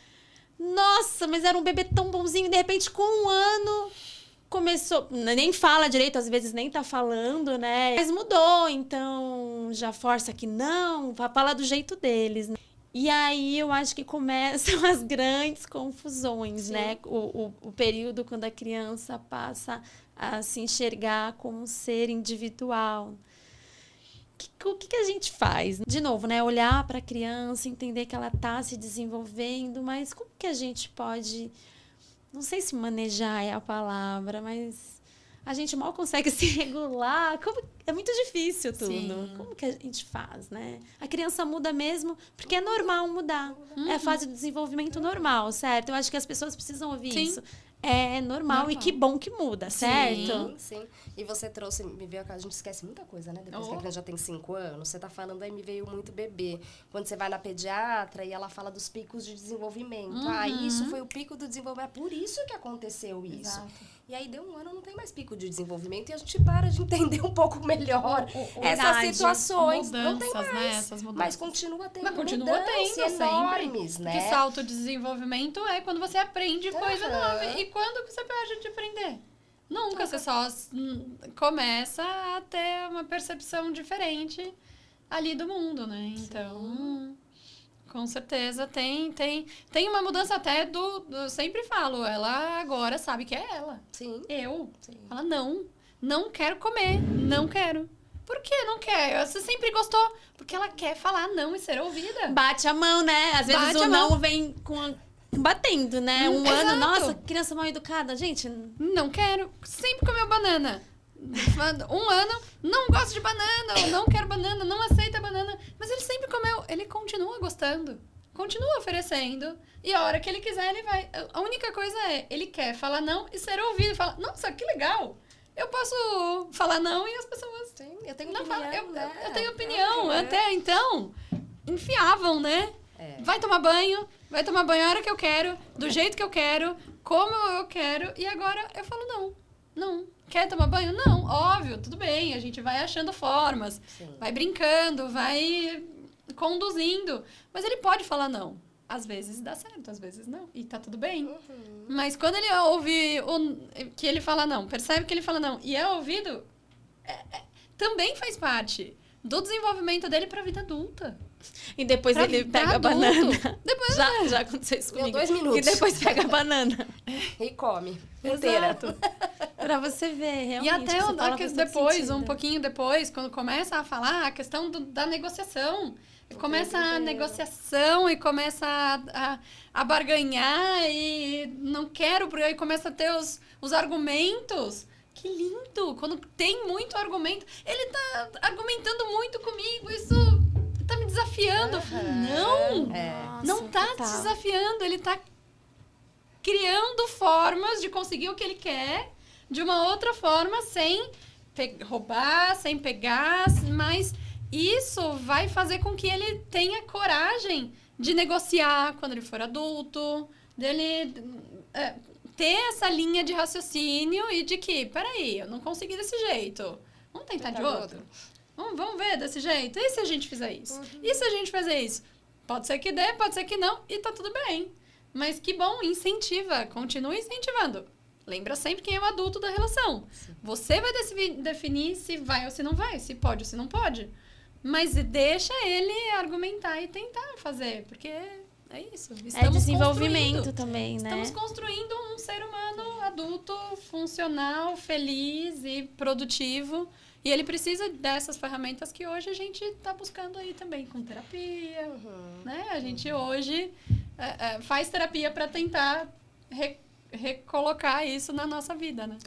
nossa, mas era um bebê tão bonzinho, de repente com 1 ano começou, nem fala direito, às vezes nem tá falando, né? Mas mudou, então já força que não, fala do jeito deles, né? E aí eu acho que começam as grandes confusões, né? O período quando a criança passa a se enxergar como um ser individual. O que a gente faz? De novo, né? Olhar para a criança, entender que ela está se desenvolvendo, mas como que a gente pode... Não sei se manejar é a palavra, mas a gente mal consegue se regular. É muito difícil tudo. Sim. Como que a gente faz, né? A criança muda mesmo, porque é normal mudar. É a fase do desenvolvimento normal, certo? Eu acho que as pessoas precisam ouvir isso. É normal e que bom que muda, certo? Sim. E você trouxe, me veio a gente esquece muita coisa, né? Depois que a criança já tem 5 anos, você tá falando aí, me veio muito bebê. Quando você vai na pediatra e ela fala dos picos de desenvolvimento. Isso foi o pico do desenvolvimento. É por isso que aconteceu isso. Exato. E aí deu 1 ano, não tem mais pico de desenvolvimento e a gente para de entender um pouco melhor essas situações. Mudanças, não tem mais, né? Essas mudanças. Mas continua tendo enormes, né? Porque salto de desenvolvimento é quando você aprende coisa nova. E quando você para de aprender? Nunca. Você só começa a ter uma percepção diferente ali do mundo, né? Então... Com certeza, tem uma mudança até eu sempre falo, ela agora sabe que é ela. Sim. Ela não quero comer, não quero. Por que não quer? Você sempre gostou, porque ela quer falar não e ser ouvida. Bate a mão, né? Às vezes o não vem batendo, né? 1 ano, nossa, criança mal educada. Gente, não quero, sempre comeu banana. 1 ano, não gosto de banana, não quero banana, não aceita banana. Mas ele sempre comeu, ele continua gostando, continua oferecendo. E a hora que ele quiser, ele vai. A única coisa é, ele quer falar não e ser ouvido. Fala, nossa, que legal. Eu posso falar não e as pessoas... Sim, eu tenho opinião, eu tenho opinião. Até então, enfiavam, né? Vai tomar banho a hora que eu quero, do jeito que eu quero, como eu quero. E agora eu falo não. Quer tomar banho? Não, óbvio, tudo bem. A gente vai achando formas, vai brincando, vai conduzindo. Mas ele pode falar não. Às vezes dá certo, às vezes não. E tá tudo bem. Mas quando ele ouve que ele fala não, percebe que ele fala não e é ouvido, também faz parte do desenvolvimento dele para a vida adulta. E depois Pra ele vida pega a adulto. banana. Depois Já aconteceu isso Deu comigo. 2 minutos. E depois pega a banana. E come. Inteira. Exato. Pra você ver, realmente. E até você fala que faz todo depois, sentido. um pouquinho depois, quando começa a falar a questão da negociação. Começa a negociação e começa a barganhar e não quero, porque aí começa a ter os argumentos. Que lindo! Quando tem muito argumento. Ele tá argumentando muito comigo, isso tá me desafiando. Eu falo, não! Nossa, Não tá te total. desafiando, ele tá criando formas de conseguir o que ele quer de uma outra forma, sem roubar, sem pegar, mas isso vai fazer com que ele tenha coragem de negociar quando ele for adulto, dele ter essa linha de raciocínio e de que, peraí, eu não consegui desse jeito, vamos tentar de outro. Vamos ver desse jeito. E se a gente fizer isso? E se a gente fazer isso? Pode ser que dê, pode ser que não, e tá tudo bem. Mas que bom, incentiva, continue incentivando. Lembra sempre quem é o adulto da relação. Sim. Você vai definir se vai ou se não vai, se pode ou se não pode. Mas deixa ele argumentar e tentar fazer, porque é isso. É desenvolvimento também, né? Estamos construindo um ser humano adulto, funcional, feliz e produtivo. E ele precisa dessas ferramentas que hoje a gente está buscando aí também, com terapia, né? A gente hoje faz terapia para tentar recolocar isso na nossa vida, né?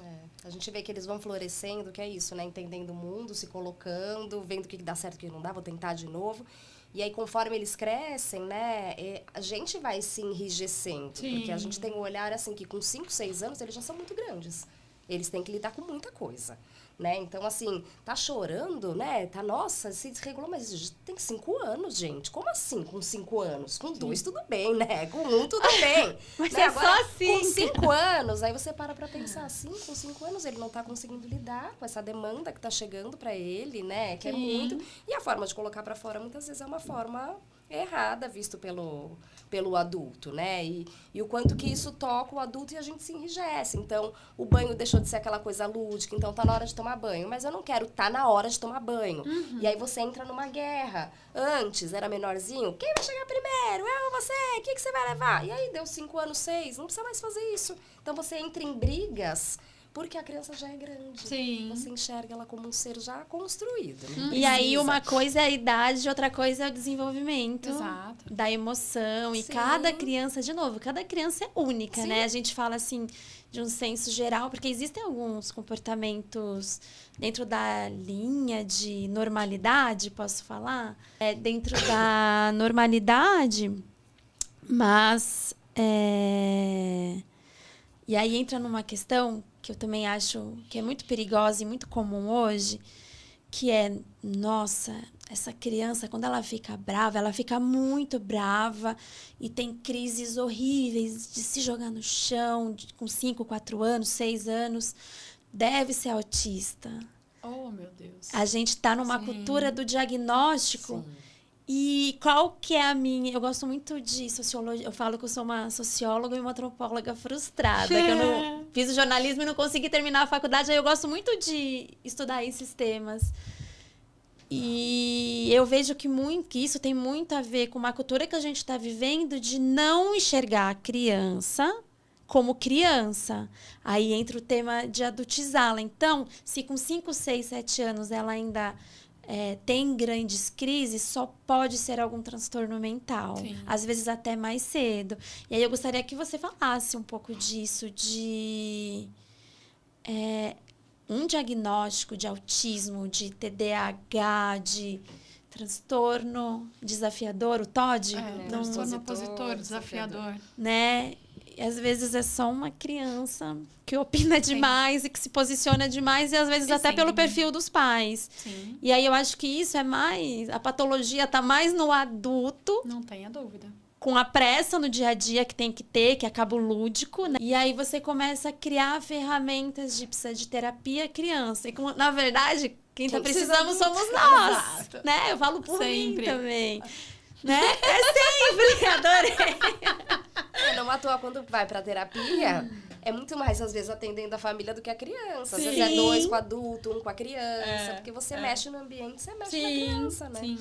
A gente vê que eles vão florescendo, que é isso, né? Entendendo o mundo, se colocando, vendo o que dá certo e o que não dá, vou tentar de novo. E aí, conforme eles crescem, né? A gente vai se enrijecendo. Sim. Porque a gente tem um olhar, assim, que com 5, 6 anos, eles já são muito grandes. Eles têm que lidar com muita coisa, né? Então, assim, tá chorando, né? Nossa, se desregulou, mas tem 5 anos, gente. Como assim com 5 anos? Com 2 tudo bem, né? Com 1 tudo bem. Mas né? agora, só assim. Com 5 anos, aí você para pra pensar assim, com 5 anos ele não tá conseguindo lidar com essa demanda que tá chegando pra ele, né? Que é muito... E a forma de colocar pra fora, muitas vezes, é uma forma errada, visto pelo adulto, né? E o quanto que isso toca o adulto e a gente se enrijece. Então, o banho deixou de ser aquela coisa lúdica, então tá na hora de tomar banho. Mas eu não quero tá na hora de tomar banho. E aí você entra numa guerra. Antes, era menorzinho, quem vai chegar primeiro? Eu ou você? O que você vai levar? E aí deu 5 anos, 6, não precisa mais fazer isso. Então você entra em brigas... Porque a criança já é grande. Sim. Você enxerga ela como um ser já construído. E aí uma coisa é a idade, outra coisa é o desenvolvimento. Exato. Da emoção. E Sim. cada criança, de novo, cada criança é única, Sim. né? A gente fala assim de um senso geral, porque existem alguns comportamentos dentro da linha de normalidade, posso falar? Dentro da normalidade, mas... E aí entra numa questão que eu também acho que é muito perigosa e muito comum hoje, que é, nossa, essa criança, quando ela fica brava, ela fica muito brava e tem crises horríveis de se jogar no chão, com 5, 4 anos, 6 anos, deve ser autista. Oh, meu Deus. A gente está numa cultura do diagnóstico. Sim. E qual que é a minha... Eu gosto muito de sociologia. Eu falo que eu sou uma socióloga e uma antropóloga frustrada. Que eu não fiz o jornalismo e não consegui terminar a faculdade. Aí eu gosto muito de estudar esses temas. E eu vejo que isso tem muito a ver com uma cultura que a gente está vivendo de não enxergar a criança como criança. Aí entra o tema de adultizá-la. Então, se com 5, 6, 7 anos ela ainda... tem grandes crises, só pode ser algum transtorno mental. Sim. Às vezes até mais cedo. E aí eu gostaria que você falasse um pouco disso, de um diagnóstico de autismo, de TDAH, de transtorno desafiador, o TOD? Transtorno opositor, desafiador. Né? E às vezes é só uma criança que opina demais e que se posiciona demais, e às vezes até pelo perfil dos pais. Sim. E aí eu acho que isso é mais... A patologia está mais no adulto. Não tenha dúvida. Com a pressa no dia a dia que tem que ter, que acaba o lúdico, né? E aí você começa a criar ferramentas de terapia criança. E na verdade, quem está precisando somos nós. Exato. Né? Eu falo por mim Sempre. também. Né? É sempre, adorei. Não à toa, quando vai pra terapia, é muito mais, às vezes, atendendo a família do que a criança. Às Sim. vezes é 2 com o adulto, 1 com a criança. Porque você mexe no ambiente, você mexe na criança, né? Sim,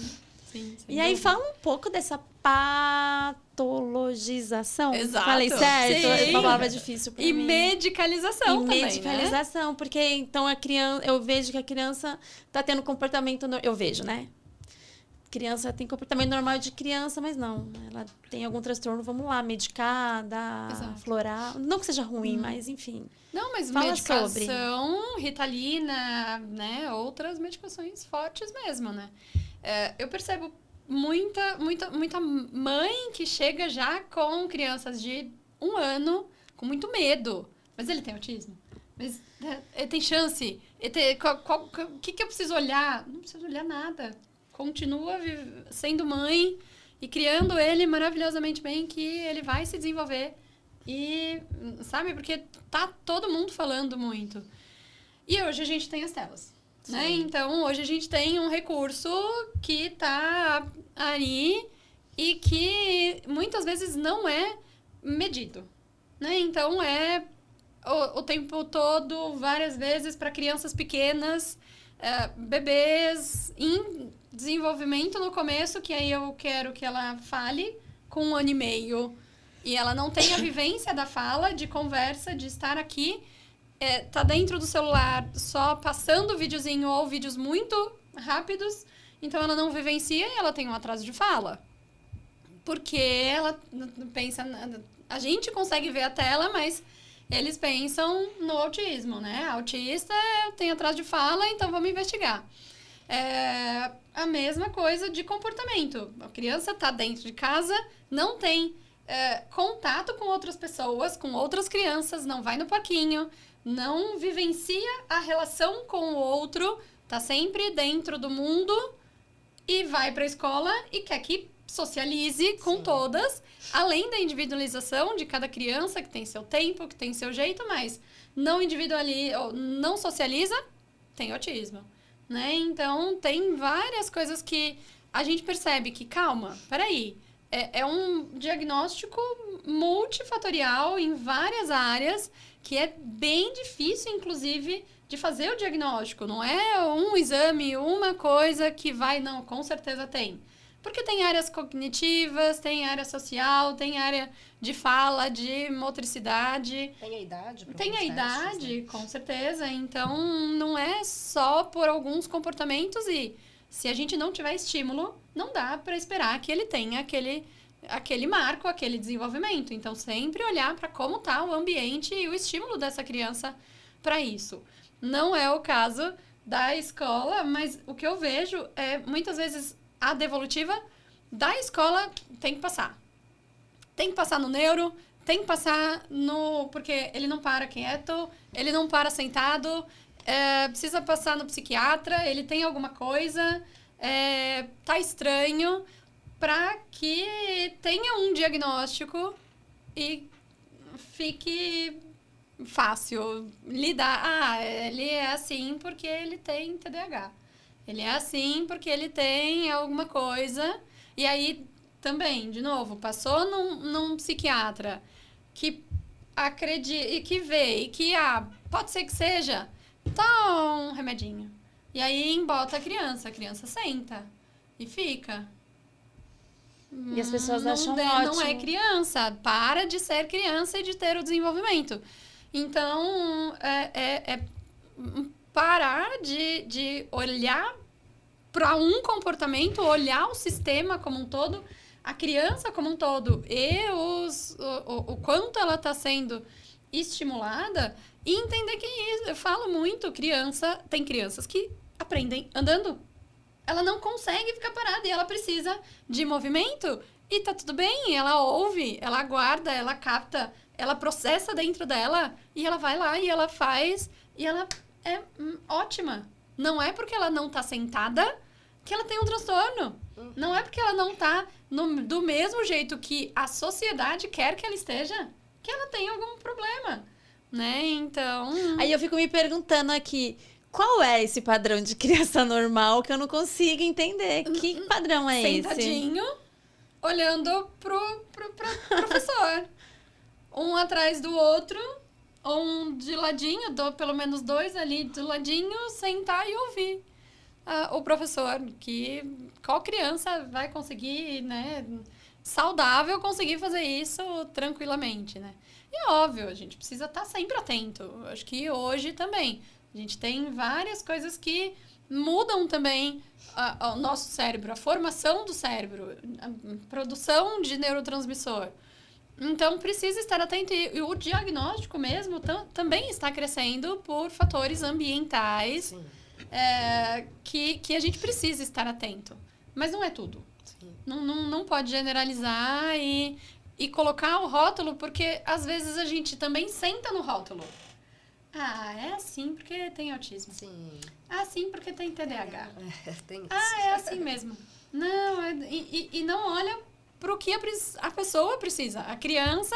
sem E aí dúvida. fala um pouco dessa patologização. Exato. Falei certo? Sim. É uma palavra difícil pra E mim. medicalização E também, medicalização, porque então a criança, eu vejo que a criança tá tendo comportamento, eu vejo, né? Criança tem comportamento normal de criança, mas não, ela tem algum transtorno, vamos lá, medicar, dar, Exato. florar, não que seja ruim, mas enfim. Não, mas Fala medicação, Ritalina, né? Outras medicações fortes mesmo, né? Eu percebo muita mãe que chega já com crianças de 1 ano com muito medo. Mas ele tem autismo? Mas ele tem chance? O que eu preciso olhar? Não preciso olhar nada. Continua sendo mãe e criando ele maravilhosamente bem, que ele vai se desenvolver. E, sabe, porque tá todo mundo falando muito. E hoje a gente tem as telas, né? Então, hoje a gente tem um recurso que tá ali e que muitas vezes não é medido, né? Então, é o tempo todo, várias vezes, para crianças pequenas, bebês em desenvolvimento no começo, que aí eu quero que ela fale com 1 ano e meio. E ela não tem a vivência da fala, de conversa, de estar aqui, tá dentro do celular só passando videozinho ou vídeos muito rápidos. Então, ela não vivencia e ela tem um atraso de fala. Porque ela pensa... A gente consegue ver a tela, mas eles pensam no autismo, né? Autista tem atraso de fala, então vamos investigar. A mesma coisa de comportamento. A criança está dentro de casa, não tem contato com outras pessoas, com outras crianças, não vai no parquinho, não vivencia a relação com o outro, tá sempre dentro do mundo e vai para a escola e quer que socialize com todas, além da individualização de cada criança, que tem seu tempo, que tem seu jeito, mas não não socializa, tem autismo. Né? Então, tem várias coisas que a gente percebe que, calma, peraí, é um diagnóstico multifatorial em várias áreas, que é bem difícil, inclusive, de fazer o diagnóstico. Não é um exame, uma coisa que vai... Não, com certeza tem. Porque tem áreas cognitivas, tem área social, tem área de fala, de motricidade. Tem a idade? Tem a testes, idade, né? com certeza. Então, não é só por alguns comportamentos e se a gente não tiver estímulo, não dá para esperar que ele tenha aquele marco, aquele desenvolvimento. Então, sempre olhar para como está o ambiente e o estímulo dessa criança para isso. Não é o caso da escola, mas o que eu vejo é, muitas vezes, a devolutiva da escola tem que passar. Tem que passar no neuro, tem que passar no... Porque ele não para quieto, ele não para sentado, precisa passar no psiquiatra, ele tem alguma coisa, tá estranho, para que tenha um diagnóstico e fique fácil lidar. Ele é assim porque ele tem TDAH. Ele é assim porque ele tem alguma coisa. E aí, também, de novo, passou num psiquiatra que acredita e que vê e que, pode ser que seja, tá um remedinho. E aí, bota a criança senta e fica. E as pessoas acham Não ótimo. é criança. Para de ser criança e de ter o desenvolvimento. Então, parar de olhar para um comportamento, olhar o sistema como um todo, a criança como um todo e o quanto ela está sendo estimulada e entender que eu falo muito, tem crianças que aprendem andando. Ela não consegue ficar parada e ela precisa de movimento e tá tudo bem, ela ouve, ela aguarda, ela capta, ela processa dentro dela e ela vai lá e ela faz e ela é ótima. Não é porque ela não tá sentada que ela tem um transtorno. Não é porque ela não tá do mesmo jeito que a sociedade quer que ela esteja, que ela tem algum problema, né? Então... Aí eu fico me perguntando aqui, qual é esse padrão de criança normal que eu não consigo entender? Que padrão é esse? Sentadinho, olhando pro professor. Um atrás do outro, ou um de ladinho, pelo menos 2 ali de ladinho, sentar e ouvir o professor, que qual criança vai conseguir, né, saudável, conseguir fazer isso tranquilamente, né? E óbvio, a gente precisa estar sempre atento. Acho que hoje também a gente tem várias coisas que mudam também o nosso cérebro, a formação do cérebro, a produção de neurotransmissor. Então, precisa estar atento. E o diagnóstico mesmo também está crescendo por fatores ambientais que a gente precisa estar atento. Mas não é tudo. Não pode generalizar e colocar o rótulo, porque às vezes a gente também senta no rótulo. Ah, é assim porque tem autismo. Sim. Ah, assim porque tem TDAH. Tem isso. Ah, é assim mesmo. Não, e não olha para o que a pessoa precisa. A criança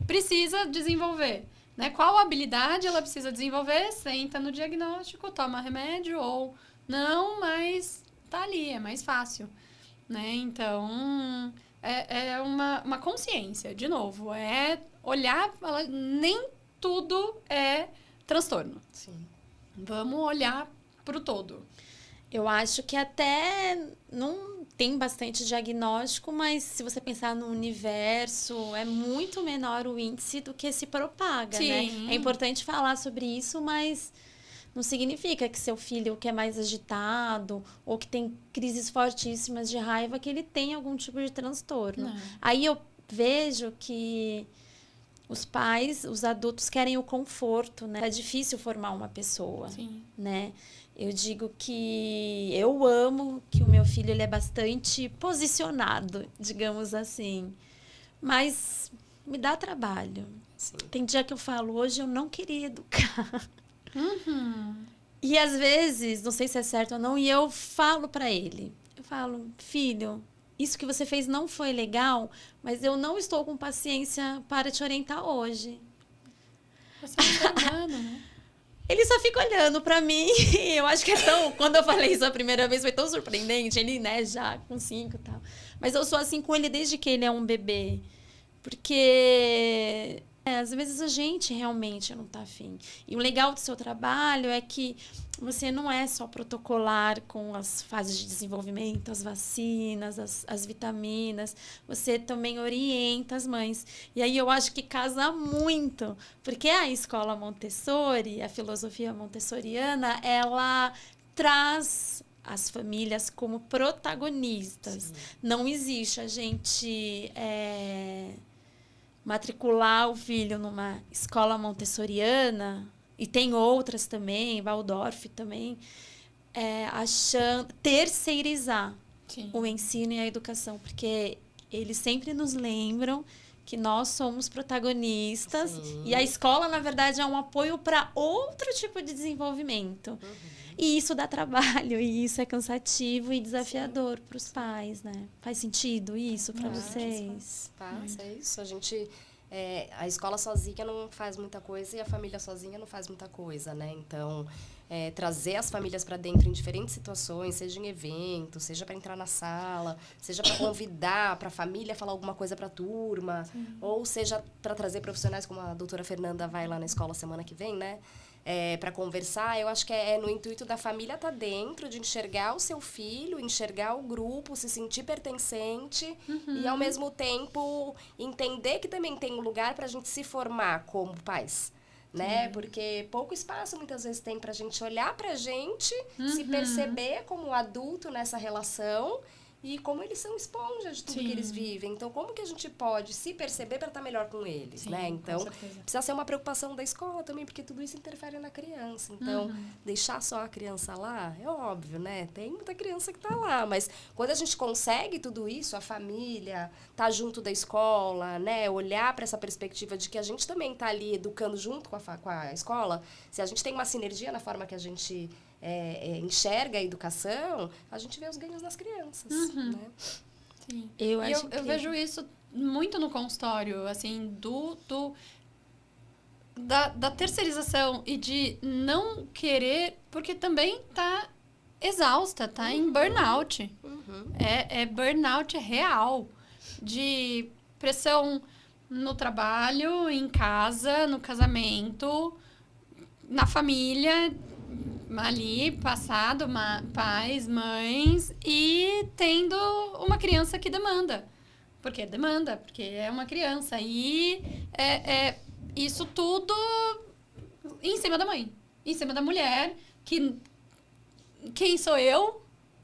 precisa desenvolver. Né? Qual habilidade ela precisa desenvolver? Senta no diagnóstico, toma remédio ou não, mas tá ali, é mais fácil. Né? Então, é uma consciência, de novo. É olhar, nem tudo é transtorno. Sim. Vamos olhar pro todo. Eu acho que até não tem bastante diagnóstico, mas se você pensar no universo, é muito menor o índice do que se propaga, Sim. né? É importante falar sobre isso, mas não significa que seu filho que é mais agitado ou que tem crises fortíssimas de raiva, que ele tem algum tipo de transtorno. Não. Aí eu vejo que os pais, os adultos querem o conforto, né? É difícil formar uma pessoa, Sim. né? Eu digo que eu amo que o meu filho ele é bastante posicionado, digamos assim. Mas me dá trabalho. Sim. Tem dia que eu falo, hoje eu não queria educar. Uhum. E às vezes, não sei se é certo ou não, e eu falo pra ele. Eu falo, filho, isso que você fez não foi legal, mas eu não estou com paciência para te orientar hoje. Você é um ser humano, né? Ele só fica olhando pra mim. Eu acho que é tão... Quando eu falei isso a primeira vez, foi tão surpreendente. Ele, né, já com 5 e tal. Mas eu sou assim com ele desde que ele é um bebê. Porque... às vezes a gente realmente não tá afim. E o legal do seu trabalho é que você não é só protocolar com as fases de desenvolvimento, as vacinas, as vitaminas. Você também orienta as mães. E aí eu acho que casa muito. Porque a escola Montessori, a filosofia montessoriana, ela traz as famílias como protagonistas. Sim. Não existe a gente... matricular o filho numa escola montessoriana, e tem outras também, Waldorf também, terceirizar Sim. o ensino e a educação, porque eles sempre nos lembram que nós somos protagonistas. Sim. E a escola, na verdade, é um apoio para outro tipo de desenvolvimento. Uhum. E isso dá trabalho, e isso é cansativo e desafiador para os pais, né? Faz sentido isso para vocês? É isso. A gente... a escola sozinha não faz muita coisa e a família sozinha não faz muita coisa, né? Então, trazer as famílias para dentro em diferentes situações, seja em eventos, seja para entrar na sala, seja para convidar para a família falar alguma coisa para a turma, Sim. ou seja para trazer profissionais como a doutora Fernanda vai lá na escola semana que vem, né? Para conversar, eu acho que é no intuito da família estar dentro, de enxergar o seu filho, enxergar o grupo, se sentir pertencente e, ao mesmo tempo, entender que também tem um lugar para a gente se formar como pais, né? Porque pouco espaço, muitas vezes, tem para a gente olhar para a gente, se perceber como adulto nessa relação e como eles são esponja de tudo Sim. que eles vivem. Então, como que a gente pode se perceber para estar melhor com eles, Sim, né? Então, precisa ser uma preocupação da escola também, porque tudo isso interfere na criança. Então, deixar só a criança lá, é óbvio, né? Tem muita criança que tá lá, mas quando a gente consegue tudo isso, a família, tá junto da escola, né? Olhar para essa perspectiva de que a gente também tá ali educando junto com a escola, se a gente tem uma sinergia na forma que a gente... enxerga a educação, a gente vê os ganhos nas crianças, né? Sim. Eu vejo isso muito no consultório, assim, da terceirização e de não querer, porque também tá exausta, tá em burnout. É burnout real, de pressão no trabalho, em casa, no casamento, na família, ali, passado, pais, mães, e tendo uma criança que demanda. Porque é uma criança. E isso tudo em cima da mãe, em cima da mulher, que quem sou eu,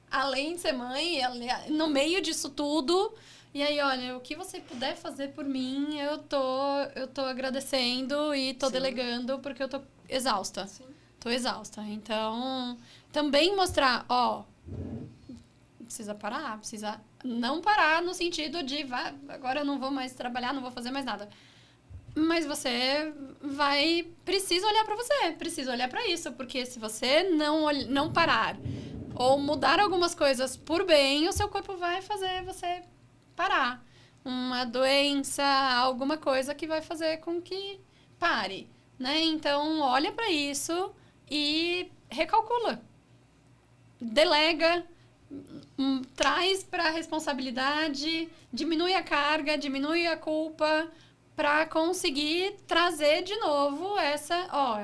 além de ser mãe, no meio disso tudo. E aí, olha, o que você puder fazer por mim, eu tô agradecendo e tô delegando, porque eu tô exausta. Sim. Tô exausta. Então, também mostrar, precisa parar, precisa não parar no sentido de, agora eu não vou mais trabalhar, não vou fazer mais nada. Mas você precisa olhar pra você, precisa olhar pra isso, porque se você não parar ou mudar algumas coisas por bem, o seu corpo vai fazer você parar. Uma doença, alguma coisa que vai fazer com que pare, né? Então, olha pra isso e recalcula. Delega, traz pra responsabilidade, diminui a carga, diminui a culpa, para conseguir trazer de novo é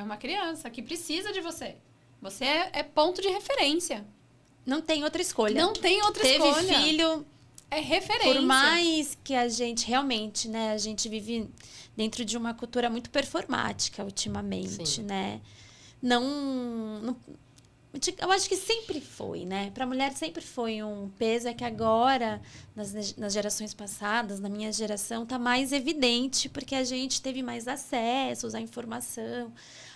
uma criança que precisa de você. Você é ponto de referência. Não tem outra escolha. Não tem outra Teve escolha. Teve filho. É referência. Por mais que a gente realmente, né, a gente vive dentro de uma cultura muito performática ultimamente, Sim. né? Não, eu acho que sempre foi, né? Para a mulher sempre foi um peso, é que agora, nas gerações passadas, na minha geração, tá mais evidente, porque a gente teve mais acessos à informação,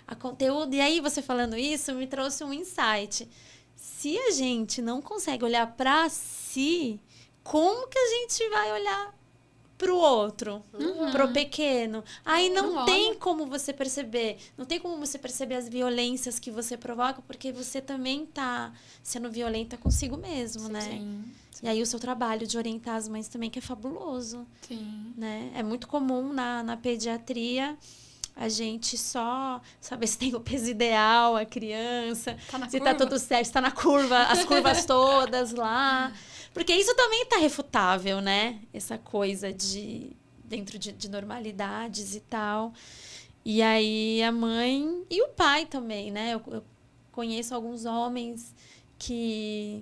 a conteúdo. E aí, você falando isso, me trouxe um insight. Se a gente não consegue olhar para si, como que a gente vai olhar pro outro, pro pequeno? Aí não tem como você perceber, não tem como você perceber as violências que você provoca, porque você também tá sendo violenta consigo mesmo, né? Sim. E aí o seu trabalho de orientar as mães também, que é fabuloso. Sim. Né? É muito comum na pediatria a gente só saber se tem o peso ideal, a criança, se tá tudo certo, se tá na curva, as curvas todas lá. Porque isso também tá refutável, né? Essa coisa dentro de normalidades e tal. E aí a mãe e o pai também, né? Eu conheço alguns homens que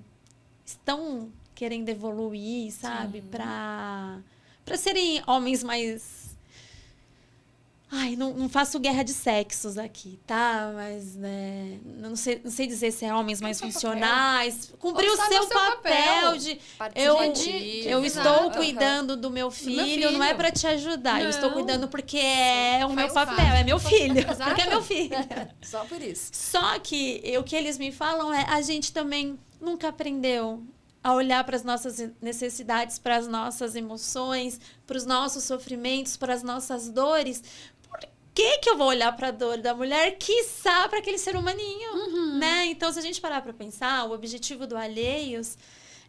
estão querendo evoluir, sabe? Para serem homens mais... Ai, não faço guerra de sexos aqui, tá? Mas, né, não sei dizer se é homens mais funcionais. Cumprir o seu papel de... Eu estou cuidando do meu filho, não é para te ajudar. Eu estou cuidando porque é o meu papel, é meu filho. Porque é meu filho. Só por isso. Só que o que eles me falam é, a gente também nunca aprendeu a olhar para as nossas necessidades, para as nossas emoções, para os nossos sofrimentos, para as nossas dores. Que eu vou olhar para a dor da mulher, quiçá para aquele ser humaninho, né? Então, se a gente parar para pensar, o objetivo do Alheios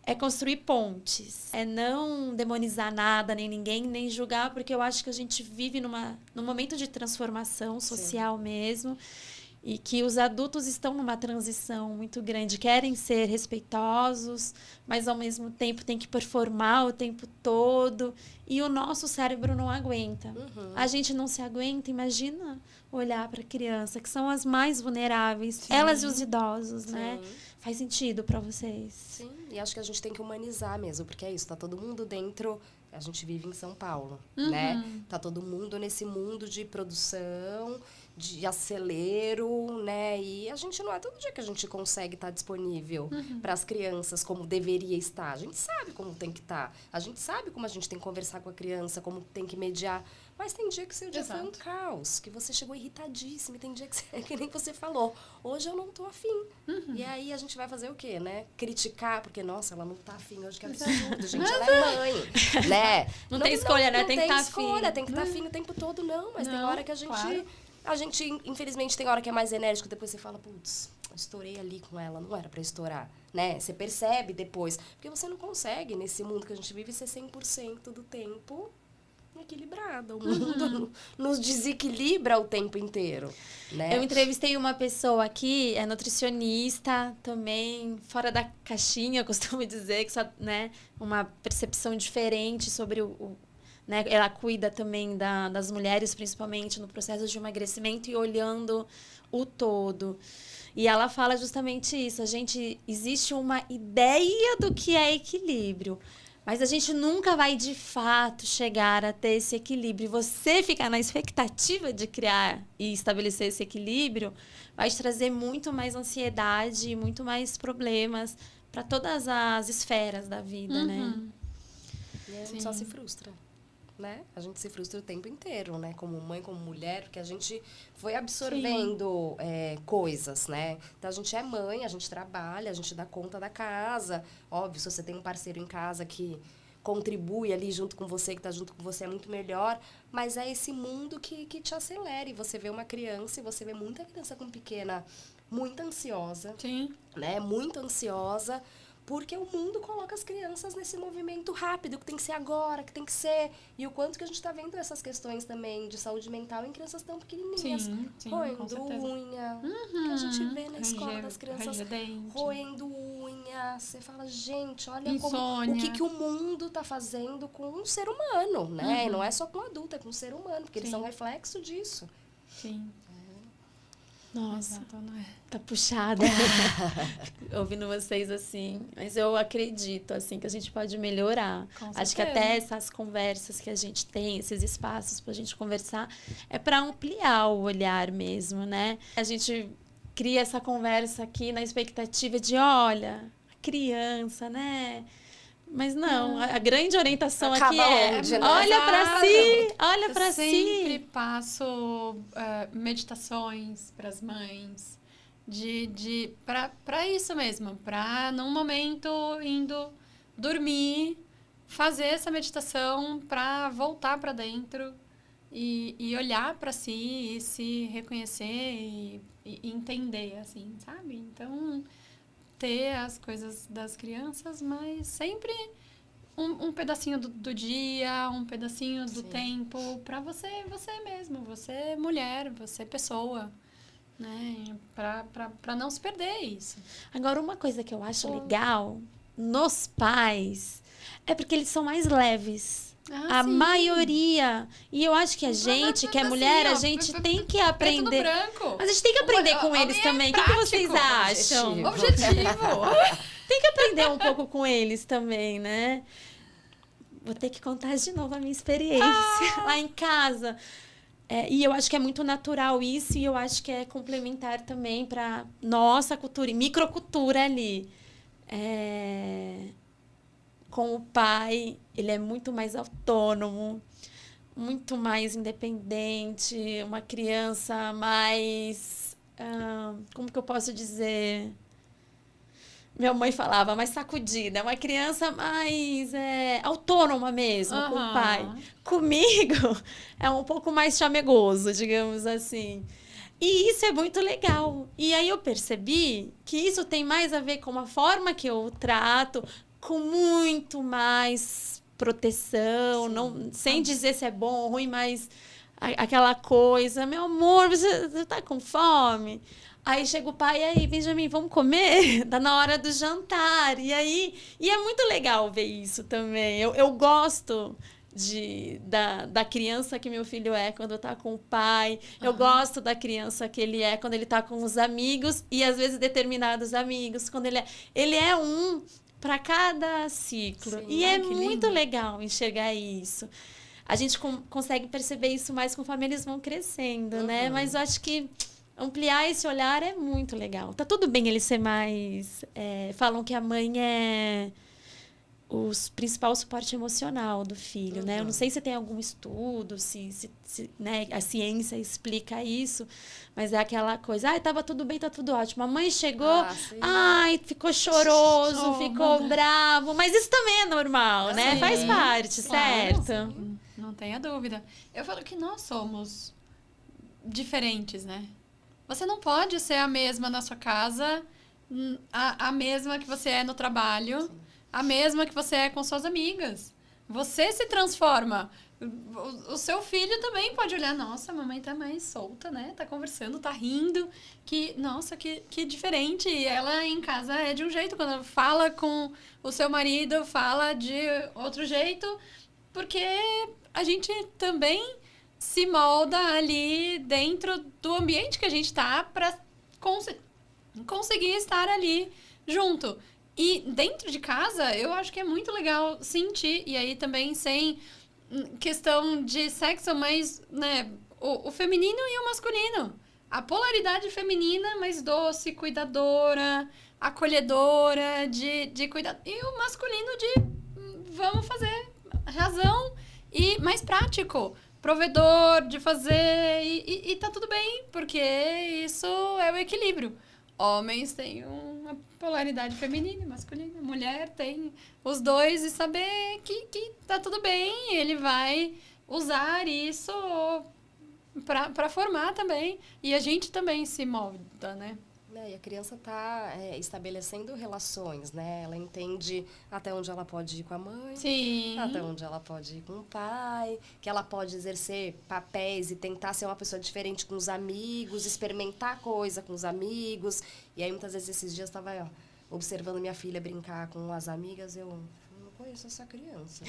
é construir pontes, é não demonizar nada, nem ninguém, nem julgar, porque eu acho que a gente vive num momento de transformação social mesmo, e que os adultos estão numa transição muito grande, querem ser respeitosos, mas ao mesmo tempo tem que performar o tempo todo, e o nosso cérebro não aguenta. A gente não se aguenta, imagina olhar para a criança, que são as mais vulneráveis, elas e os idosos, né? Faz sentido para vocês? Sim, e acho que a gente tem que humanizar mesmo, porque é isso, tá todo mundo dentro... A gente vive em São Paulo, né? Tá todo mundo nesse mundo de produção, de acelero, né? E a gente não é todo dia que a gente consegue estar disponível para as crianças como deveria estar. A gente sabe como tem que estar. A gente sabe como a gente tem que conversar com a criança, como tem que mediar. Mas tem dia que seu dia foi um caos, que você chegou irritadíssima, e tem dia que você, que nem você falou, hoje eu não tô afim. E aí a gente vai fazer o quê, né? Criticar, porque, nossa, ela não tá afim hoje, que absurdo, gente, ela é mãe, né? Não tem escolha, né? Tem que estar afim. Tem que estar afim o tempo todo, não, mas tem hora que a gente, infelizmente, tem hora que é mais enérgico, depois você fala, putz, eu estourei ali com ela, não era pra estourar, né? Você percebe depois, porque você não consegue, nesse mundo que a gente vive, ser 100% do tempo equilibrada. O mundo nos desequilibra o tempo inteiro, né? Eu entrevistei uma pessoa aqui, é nutricionista também, fora da caixinha, eu costumo dizer, que só, né, uma percepção diferente sobre né? Ela cuida também das mulheres, principalmente no processo de emagrecimento e olhando o todo. E ela fala justamente isso. Existe uma ideia do que é equilíbrio, mas a gente nunca vai, de fato, chegar a ter esse equilíbrio. Você ficar na expectativa de criar e estabelecer esse equilíbrio vai te trazer muito mais ansiedade e muito mais problemas para todas as esferas da vida, né? E a gente só se frustra, né? A gente se frustra o tempo inteiro, né? Como mãe, como mulher, porque a gente foi absorvendo coisas, né? Então, a gente é mãe, a gente trabalha, a gente dá conta da casa. Óbvio, se você tem um parceiro em casa que contribui ali junto com você, que está junto com você, é muito melhor. Mas é esse mundo que te acelera. E você vê uma criança, e você vê muita criança com pequena, muito ansiosa. Sim. Né? Muito ansiosa. Porque o mundo coloca as crianças nesse movimento rápido, que tem que ser agora, que tem que ser... E o quanto que a gente está vendo essas questões também de saúde mental em crianças tão pequenininhas. Sim, roendo unha. Que a gente vê na escola das crianças roendo unha. Você fala, gente, olha o que o mundo está fazendo com um ser humano, né? E não é só com um adulto, é com um ser humano, porque eles são reflexo disso. Sim. Nossa, tá puxada. Ouvindo vocês assim. Mas eu acredito, assim, que a gente pode melhorar. Acho que até essas conversas que a gente tem, esses espaços pra gente conversar, é para ampliar o olhar mesmo, né? A gente cria essa conversa aqui na expectativa de, olha, criança, né? Mas não, a grande orientação aqui é onde, né? olha para si, olha para si. Eu sempre passo meditações para as mães, para isso mesmo, para num momento indo dormir, fazer essa meditação para voltar para dentro e olhar para si e se reconhecer e entender, assim, sabe? Então... ter as coisas das crianças, mas sempre um pedacinho do dia, um pedacinho do tempo para você mesmo, você mulher, você pessoa, né? Para não se perder isso. Agora, uma coisa que eu acho legal nos pais é porque eles são mais leves. A maioria. E eu acho que a gente, que é mulher, a gente tem que aprender. Branco. Mas a gente tem que aprender com eles também. O que vocês acham? Objetivo. Tem que aprender um pouco com eles também, né? Vou ter que contar de novo a minha experiência lá em casa. E eu acho que é muito natural isso, e eu acho que é complementar também para nossa cultura, e microcultura ali. Com o pai, ele é muito mais autônomo, muito mais independente, uma criança mais... como que eu posso dizer? Minha mãe falava, mais sacudida. Uma criança mais autônoma mesmo, com o pai. Comigo, é um pouco mais chamegoso, digamos assim. E isso é muito legal. E aí eu percebi que isso tem mais a ver com a forma que eu trato, com muito mais proteção, não, sem dizer se é bom ou ruim, mas aquela coisa, meu amor, você tá com fome? Aí chega o pai, e aí, Benjamin, vamos comer? Tá na hora do jantar. E é muito legal ver isso também. Eu gosto da criança que meu filho é quando tá com o pai. Eu gosto da criança que ele é quando ele tá com os amigos, e às vezes determinados amigos, quando ele é um para cada ciclo. Sim, e é muito legal enxergar isso. A gente consegue perceber isso mais conforme eles vão crescendo, né? Mas eu acho que ampliar esse olhar é muito legal. Tá tudo bem ele ser mais... falam que a mãe é o principal suporte emocional do filho, né? Eu não sei se tem algum estudo, se né, a ciência explica isso, mas é aquela coisa, tava tudo bem, tá tudo ótimo. A mãe chegou, ficou choroso, ficou bravo, mas isso também é normal, né? Faz parte, certo? Sim. Não tenha dúvida. Eu falo que nós somos diferentes, né? Você não pode ser a mesma na sua casa, a mesma que você é no trabalho, sim, a mesma que você é com suas amigas. Você se transforma. O seu filho também pode olhar, nossa, a mamãe tá mais solta, né? Tá conversando, tá rindo. Nossa, que diferente. E ela em casa é de um jeito. Quando ela fala com o seu marido, fala de outro jeito. porque a gente também se molda ali dentro do ambiente que a gente tá para conseguir estar ali junto. E dentro de casa, eu acho que é muito legal sentir, e aí também sem questão de sexo, mas, né, o feminino e o masculino. A polaridade feminina mais doce, cuidadora, acolhedora, de cuidar. E o masculino de vamos fazer razão e mais prático. Provedor, de fazer, e tá tudo bem, porque isso é o equilíbrio. Homens têm uma polaridade feminina e masculina, mulher tem os dois, e saber que tá tudo bem, ele vai usar isso para formar também, e a gente também se molda, né? E a criança está estabelecendo relações, né? Ela entende até onde ela pode ir com a mãe, Sim. até onde ela pode ir com o pai, que ela pode exercer papéis e tentar ser uma pessoa diferente com os amigos, experimentar coisa com os amigos. E aí, muitas vezes, esses dias, eu estava observando minha filha brincar com as amigas, eu não conheço essa criança.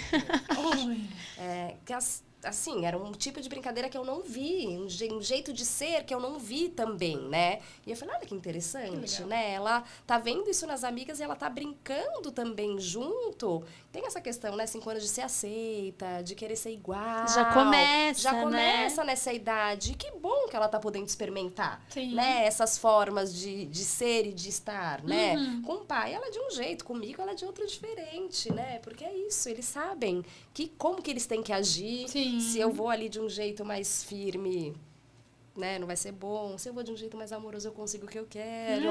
Assim, era um tipo de brincadeira que eu não vi, um jeito de ser que eu não vi também, né? E eu falei, olha que interessante, né? Ela tá vendo isso nas amigas e ela tá brincando também junto. Tem essa questão, né? 5 anos de ser aceita, de querer ser igual. Já começa, né? Nessa idade. E que bom que ela tá podendo experimentar, Sim. né? Essas formas de ser e de estar, né? Com o pai, ela é de um jeito, comigo ela é de outro diferente, né? Porque é isso, eles sabem como que eles têm que agir. Sim. Se eu vou ali de um jeito mais firme, né, não vai ser bom. Se eu vou de um jeito mais amoroso, eu consigo o que eu quero.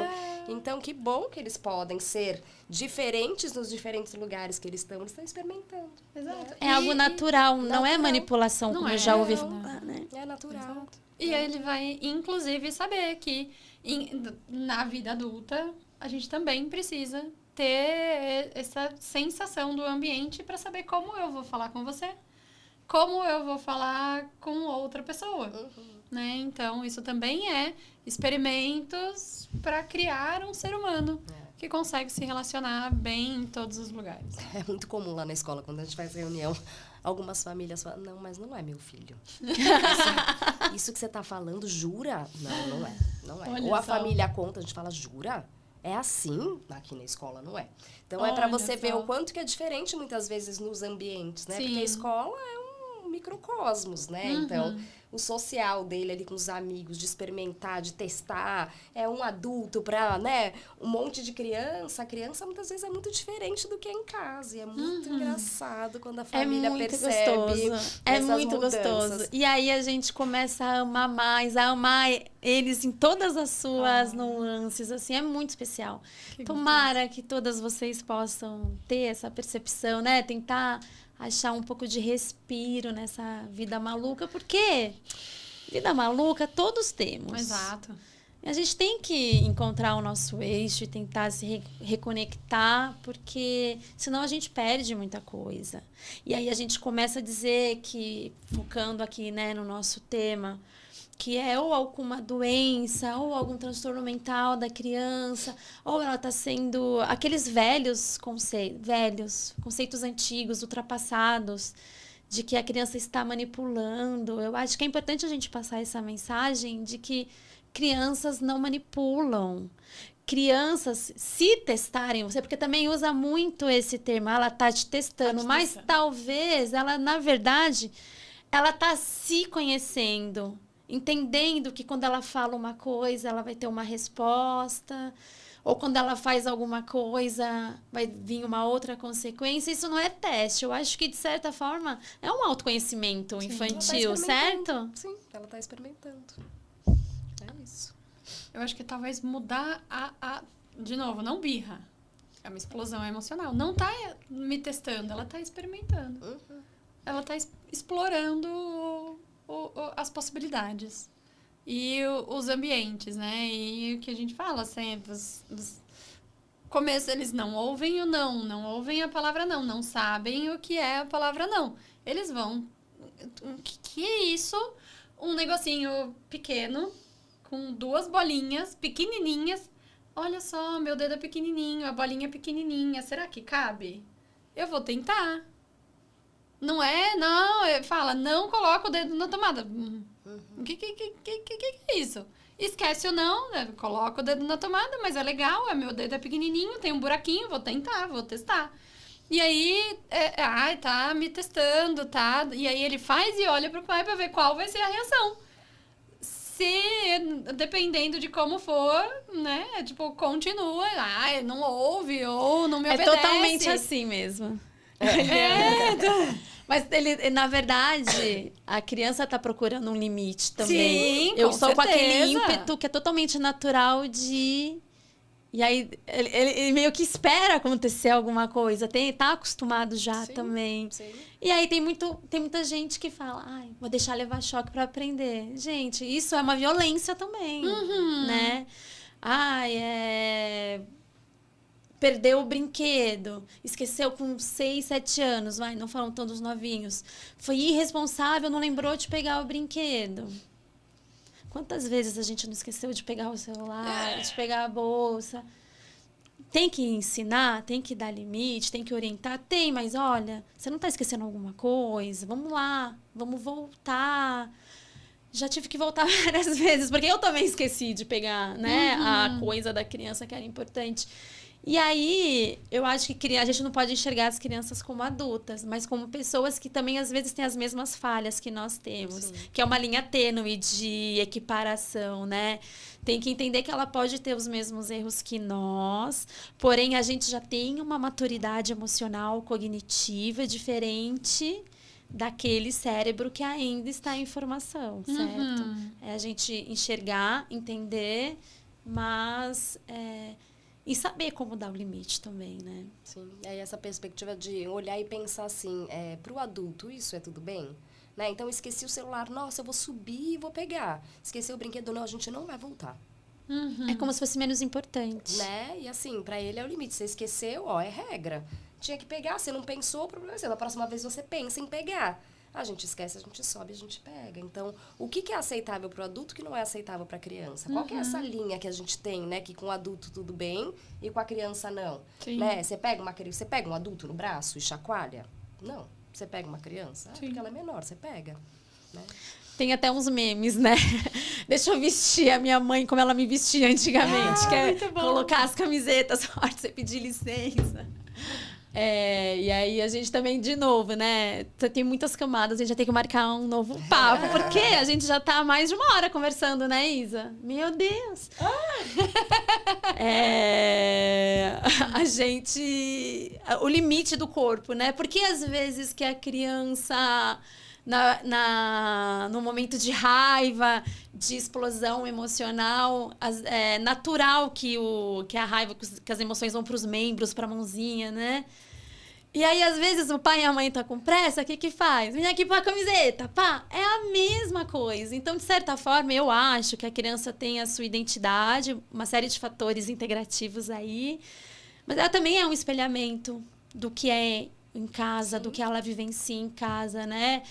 Então, que bom que eles podem ser diferentes nos diferentes lugares que eles estão experimentando. Exato. É algo natural, não é manipulação, Não como é, eu já ouvi não. falar, né? É natural. Exato. E ele vai, inclusive, saber que na vida adulta a gente também precisa ter essa sensação do ambiente para saber como eu vou falar com você, como eu vou falar com outra pessoa, né? Então, isso também é experimentos para criar um ser humano que consegue se relacionar bem em todos os lugares. É muito comum lá na escola, quando a gente faz reunião, algumas famílias falam, não, mas não é meu filho. Isso que você tá falando, jura? Não, não é. Não é. Olha Ou a só. família conta, a gente fala, jura? É assim? Aqui na escola não é. Então, é Olha para você ver só. o quanto que é diferente, muitas vezes, nos ambientes, né? Sim. Porque a escola é um microcosmos, né? Então, o social dele ali com os amigos, de experimentar, de testar, é um adulto para, né? Um monte de criança. A criança, muitas vezes, é muito diferente do que é em casa. E é muito engraçado quando a família percebe gostoso. É essas muito mudanças. gostoso. E aí a gente começa a amar mais, a amar eles em todas as suas nuances, assim, é muito especial. Tomara que todas vocês possam ter essa percepção, né? Tentar achar um pouco de respiro nessa vida maluca, porque vida maluca todos temos. Exato. A gente tem que encontrar o nosso eixo e tentar se reconectar, porque senão a gente perde muita coisa. E aí a gente começa a dizer que, focando aqui, né, no nosso tema, que é ou alguma doença, ou algum transtorno mental da criança, ou ela está sendo aqueles velhos conceitos antigos, ultrapassados, de que a criança está manipulando. Eu acho que é importante a gente passar essa mensagem de que crianças não manipulam. Crianças, se testarem você, porque também usa muito esse termo, ela está te testando, mas talvez ela, na verdade, ela está se conhecendo, entendendo que quando ela fala uma coisa, ela vai ter uma resposta, ou quando ela faz alguma coisa, vai vir uma outra consequência. Isso não é teste. Eu acho que, de certa forma, é um autoconhecimento infantil, certo? Sim, ela está experimentando. É isso. Eu acho que talvez mudar de novo, não birra. É uma explosão emocional. Não tá me testando, ela tá experimentando. Ela tá explorando as possibilidades. E os ambientes, né? E o que a gente fala sempre, começo eles não ouvem o não ouvem a palavra não sabem o que é a palavra não. Eles vão, o que é isso? Um negocinho pequeno, com 2 bolinhas pequenininhas. Olha só, meu dedo é pequenininho, a bolinha é pequenininha, será que cabe? Eu vou tentar. Não é, não, fala, não coloca o dedo na tomada. O que é isso? Esquece ou não, né? Coloca o dedo na tomada, mas é legal, meu dedo é pequenininho, tem um buraquinho, vou tentar, vou testar. E aí, tá me testando, tá? E aí ele faz e olha pro pai pra ver qual vai ser a reação. Se, dependendo de como for, né? Tipo, continua, não ouve ou não me obedece. É totalmente assim mesmo. Mas ele, na verdade, a criança tá procurando um limite também. Sim, eu com sou certeza. com aquele ímpeto que é totalmente natural de... E aí, ele meio que espera acontecer alguma coisa. Tá acostumado já também. Sim. E aí, tem muita gente que fala, vou deixar levar choque pra aprender. Gente, isso é uma violência também, né? Perdeu o brinquedo, esqueceu com 6, 7 anos, não falam todos novinhos. Foi irresponsável, não lembrou de pegar o brinquedo. Quantas vezes a gente não esqueceu de pegar o celular, de pegar a bolsa? Tem que ensinar, tem que dar limite, tem que orientar? Tem, mas olha, você não está esquecendo alguma coisa? Vamos lá, vamos voltar. Já tive que voltar várias vezes, porque eu também esqueci de pegar, né, a coisa da criança que era importante. E aí, eu acho que a gente não pode enxergar as crianças como adultas, mas como pessoas que também, às vezes, têm as mesmas falhas que nós temos. Sim. Que é uma linha tênue de equiparação, né? Tem que entender que ela pode ter os mesmos erros que nós, porém, a gente já tem uma maturidade emocional, cognitiva, diferente daquele cérebro que ainda está em formação, certo? É a gente enxergar, entender, mas... E saber como dar o limite também, né? Sim, aí essa perspectiva de olhar e pensar assim, pro adulto, isso é tudo bem? Né? Então, esqueci o celular, nossa, eu vou subir e vou pegar. Esqueci o brinquedo, não, a gente não vai voltar. É como se fosse menos importante. Né? E assim, pra ele é o limite. Você esqueceu, é regra. Tinha que pegar, você não pensou, o problema é seu. Da próxima vez você pensa em pegar. A gente esquece, a gente sobe, a gente pega. Então, o que é aceitável para o adulto que não é aceitável para a criança? Qual que é essa linha que a gente tem, né? Que com o adulto tudo bem e com a criança não. Né? Você pega um adulto no braço e chacoalha? Não. Você pega uma criança? Porque ela é menor, você pega. Né? Tem até uns memes, né? Deixa eu vestir a minha mãe como ela me vestia antigamente. Que é colocar as camisetas fortes, você pedir licença. E aí a gente também, de novo, né? Tem muitas camadas, a gente já tem que marcar um novo papo. Porque a gente já tá há mais de 1 hora conversando, né, Isa? Meu Deus! A gente... O limite do corpo, né? Porque às vezes que a criança... no momento de raiva, de explosão emocional, é natural que a raiva, que as emoções vão para os membros, para a mãozinha, né? E aí, às vezes, o pai e a mãe tá com pressa, o que faz? Vem aqui pôr a camiseta, pá! É a mesma coisa. Então, de certa forma, eu acho que a criança tem a sua identidade, uma série de fatores integrativos aí, mas ela também é um espelhamento do que é em casa, do que ela vivencia em casa, né?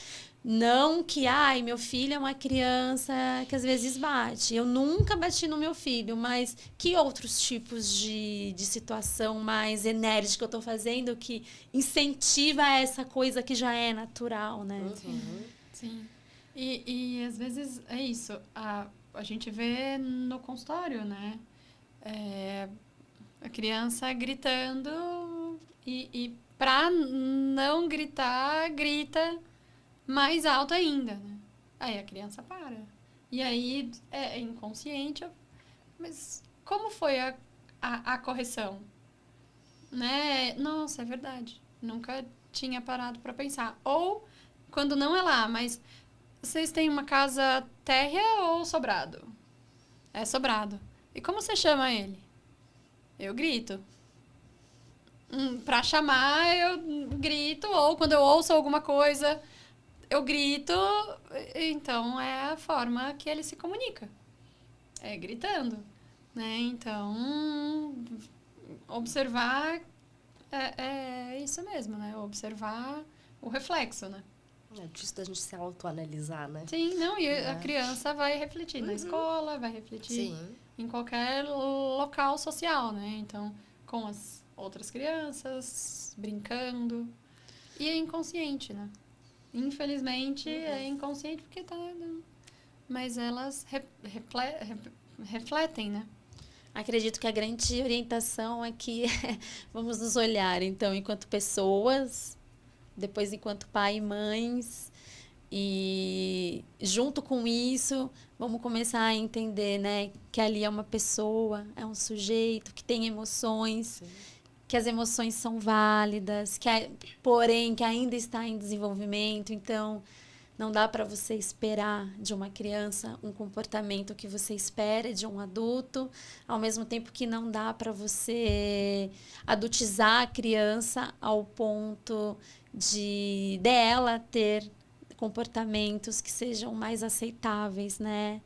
Não que, meu filho é uma criança que às vezes bate. Eu nunca bati no meu filho, mas que outros tipos de situação mais enérgica eu estou fazendo que incentiva essa coisa que já é natural, né? Sim. E às vezes é isso. A gente vê no consultório, né? A criança gritando e pra não gritar, grita mais alto ainda, né? Aí a criança para. E aí é inconsciente. Mas como foi a correção? Né? Nossa, é verdade. Nunca tinha parado para pensar. Ou, quando não é lá, mas vocês têm uma casa térrea ou sobrado? É sobrado. E como você chama ele? Eu grito. Pra chamar, eu grito. Ou quando eu ouço alguma coisa... eu grito, então é a forma que ele se comunica. É gritando, né? Então, observar é isso mesmo, né? Observar o reflexo, né? É difícil da gente se autoanalisar, né? Sim, não, e a criança vai refletir na escola, vai refletir em qualquer local social, né? Então, com as outras crianças, brincando. E é inconsciente, né? Infelizmente, é inconsciente porque tá... Mas elas refletem, né? Acredito que a grande orientação é que vamos nos olhar, então, enquanto pessoas, depois enquanto pai e mães, e junto com isso, vamos começar a entender, né, que ali é uma pessoa, é um sujeito que tem emoções, sim, que as emoções são válidas, porém, que ainda está em desenvolvimento, então... Não dá para você esperar de uma criança um comportamento que você espera de um adulto, ao mesmo tempo que não dá para você adultizar a criança ao ponto de dela ter comportamentos que sejam mais aceitáveis, né?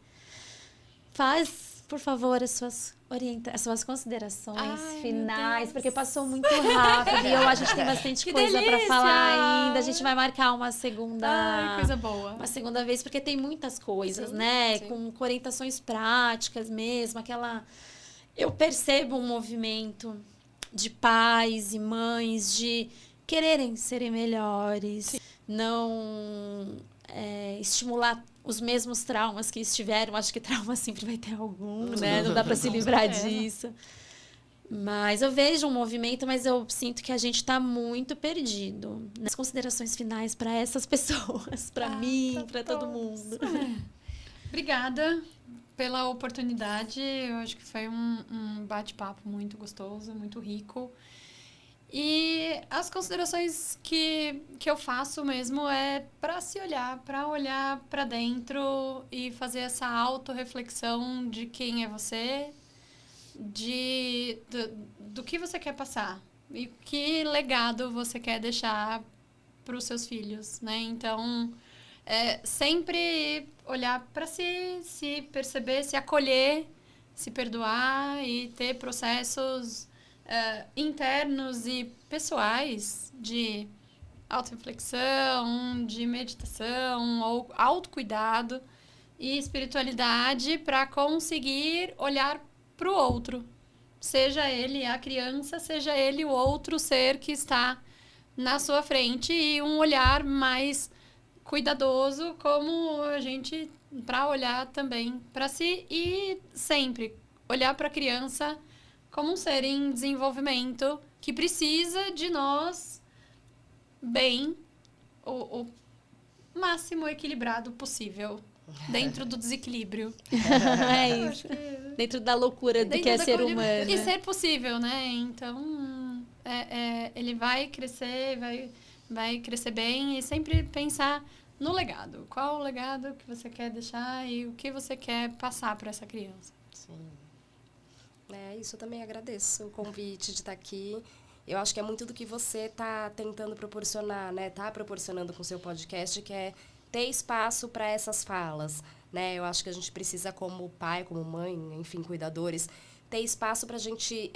Faz, por favor, as suas considerações finais, porque passou muito rápido e a gente tem bastante coisa para falar ainda. A gente vai marcar uma segunda, coisa boa, uma segunda vez, porque tem muitas coisas, sim, né? Sim. Com orientações práticas mesmo, eu percebo um movimento de pais e mães de quererem serem melhores, sim, não estimular os mesmos traumas que estiveram. Acho que trauma sempre vai ter algum, né? Não dá para se livrar disso. Mas eu vejo um movimento, mas eu sinto que a gente está muito perdido. Nas considerações finais para essas pessoas, para mim, para todo mundo. Obrigada pela oportunidade. Eu acho que foi um bate-papo muito gostoso, muito rico. E as considerações que eu faço mesmo é para se olhar, para olhar para dentro e fazer essa autorreflexão de quem é você, do que você quer passar e que legado você quer deixar para os seus filhos, né? Então, sempre olhar para si, se perceber, se acolher, se perdoar e ter processos internos e pessoais de autorreflexão, de meditação, ou autocuidado e espiritualidade para conseguir olhar para o outro. Seja ele a criança, seja ele o outro ser que está na sua frente, e um olhar mais cuidadoso, como a gente, para olhar também para si, e sempre olhar para a criança como um ser em desenvolvimento que precisa de nós bem, o máximo equilibrado possível, dentro do desequilíbrio. É isso. Dentro da loucura do que é ser humano. E ser possível, né? Então, ele vai crescer, vai crescer bem, e sempre pensar no legado. Qual o legado que você quer deixar e o que você quer passar para essa criança. Sim. Isso eu também agradeço o convite de estar aqui. Eu acho que é muito do que você está tentando proporcionar, né? Está proporcionando com o seu podcast, que é ter espaço para essas falas, né? Eu acho que a gente precisa, como pai, como mãe, enfim, cuidadores, ter espaço para a gente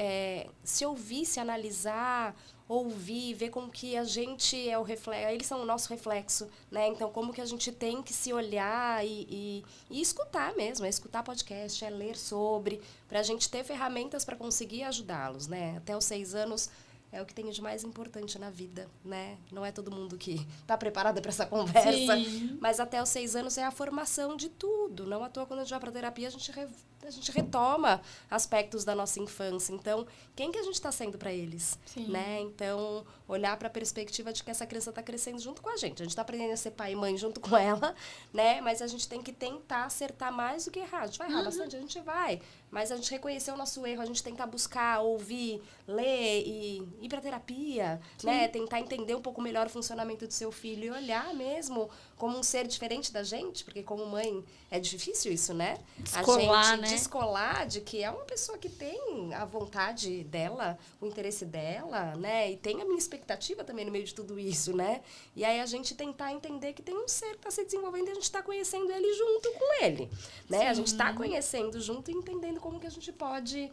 se ouvir, se analisar, ouvir, ver como que a gente é o reflexo, eles são o nosso reflexo, né? Então, como que a gente tem que se olhar e escutar mesmo, escutar podcast, ler sobre, para a gente ter ferramentas para conseguir ajudá-los, né? Até os 6 anos é o que tenho de mais importante na vida, né? Não é todo mundo que está preparado para essa conversa, sim, mas até os 6 anos é a formação de tudo. Não à toa, quando a gente vai para terapia, a gente retoma aspectos da nossa infância. Então, quem que a gente está sendo para eles? Sim. Né? Então, olhar para a perspectiva de que essa criança está crescendo junto com a gente. A gente está aprendendo a ser pai e mãe junto com ela, né? Mas a gente tem que tentar acertar mais do que errar. A gente vai errar bastante, a gente vai. Mas a gente reconhecer o nosso erro, a gente tentar buscar, ouvir, ler e ir para terapia, né? Tentar entender um pouco melhor o funcionamento do seu filho e olhar mesmo como um ser diferente da gente, porque como mãe é difícil isso, né? Descolar, a gente descolar de que é uma pessoa que tem a vontade dela, o interesse dela, né? E tem a minha expectativa também no meio de tudo isso, né? E aí a gente tentar entender que tem um ser que está se desenvolvendo e a gente está conhecendo ele junto com ele, né? Sim. A gente está conhecendo junto e entendendo como que a gente pode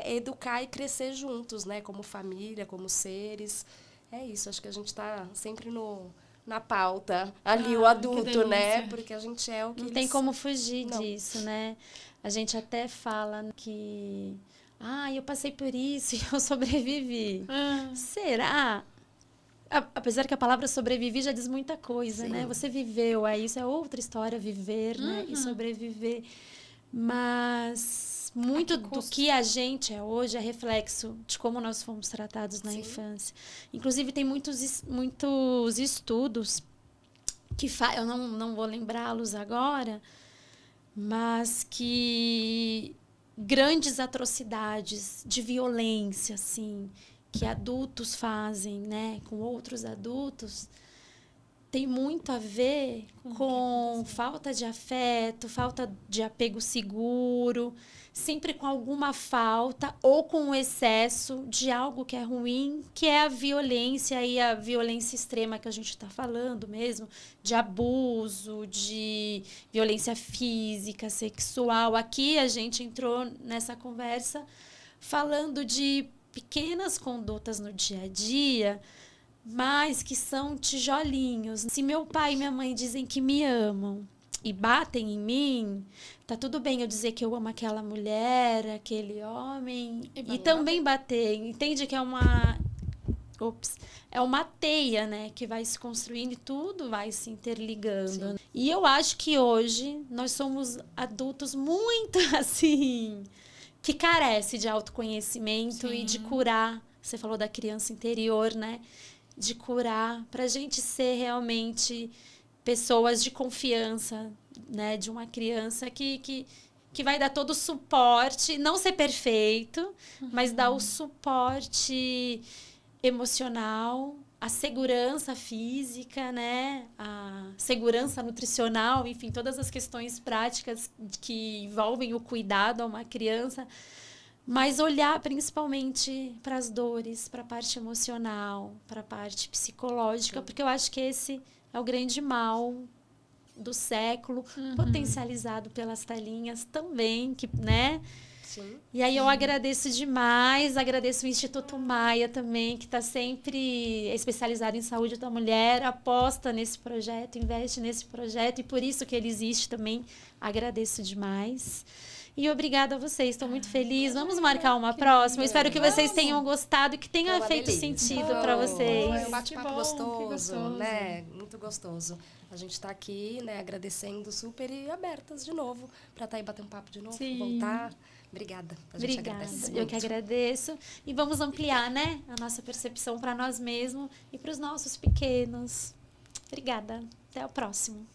educar e crescer juntos, né? Como família, como seres. É isso, acho que a gente está sempre na pauta, ali o adulto, né? Porque a gente é o que não tem como fugir disso, né? A gente até fala que eu passei por isso e eu sobrevivi. Será? A apesar que a palavra sobreviver já diz muita coisa, Sim. né? Você viveu, aí isso é outra história, viver, né? E sobreviver. Mas muito do que a gente é hoje é reflexo de como nós fomos tratados na infância. Inclusive, tem muitos estudos que eu não vou lembrá-los agora, mas que grandes atrocidades de violência, assim, que adultos fazem, né, com outros adultos, tem muito a ver com falta de afeto, falta de apego seguro, sempre com alguma falta ou com o excesso de algo que é ruim, que é a violência e a violência extrema que a gente está falando mesmo, de abuso, de violência física, sexual. Aqui a gente entrou nessa conversa falando de pequenas condutas no dia a dia, mas que são tijolinhos. Se meu pai e minha mãe dizem que me amam e batem em mim, tá tudo bem eu dizer que eu amo aquela mulher, aquele homem, e também bater. Entende que é uma teia, né, que vai se construindo e tudo vai se interligando. Sim. E eu acho que hoje nós somos adultos muito assim, que carece de autoconhecimento. Sim. E de curar. Você falou da criança interior, né? De curar, para a gente ser realmente pessoas de confiança, né? De uma criança que vai dar todo o suporte, não ser perfeito, mas dar o suporte emocional, a segurança física, né? A segurança nutricional, enfim, todas as questões práticas que envolvem o cuidado a uma criança. Mas olhar principalmente para as dores, para a parte emocional, para a parte psicológica, porque eu acho que esse é o grande mal do século, potencializado pelas telinhas também, que, né? Sim. E aí eu agradeço demais, agradeço o Instituto Maia também, que está sempre especializado em saúde da mulher, aposta nesse projeto, investe nesse projeto, e por isso que ele existe também. Agradeço demais. E obrigada a vocês, estou muito feliz. Vamos marcar uma próxima. Espero que vocês tenham gostado e que tenha feito sentido para vocês. Foi um bate-papo gostoso, né? Muito gostoso. A gente está aqui, né, agradecendo super e abertas de novo para estar aí bater um papo de novo, voltar. Obrigada. A gente agradece. Eu que agradeço. E vamos ampliar, né, a nossa percepção para nós mesmos e para os nossos pequenos. Obrigada. Até o próximo.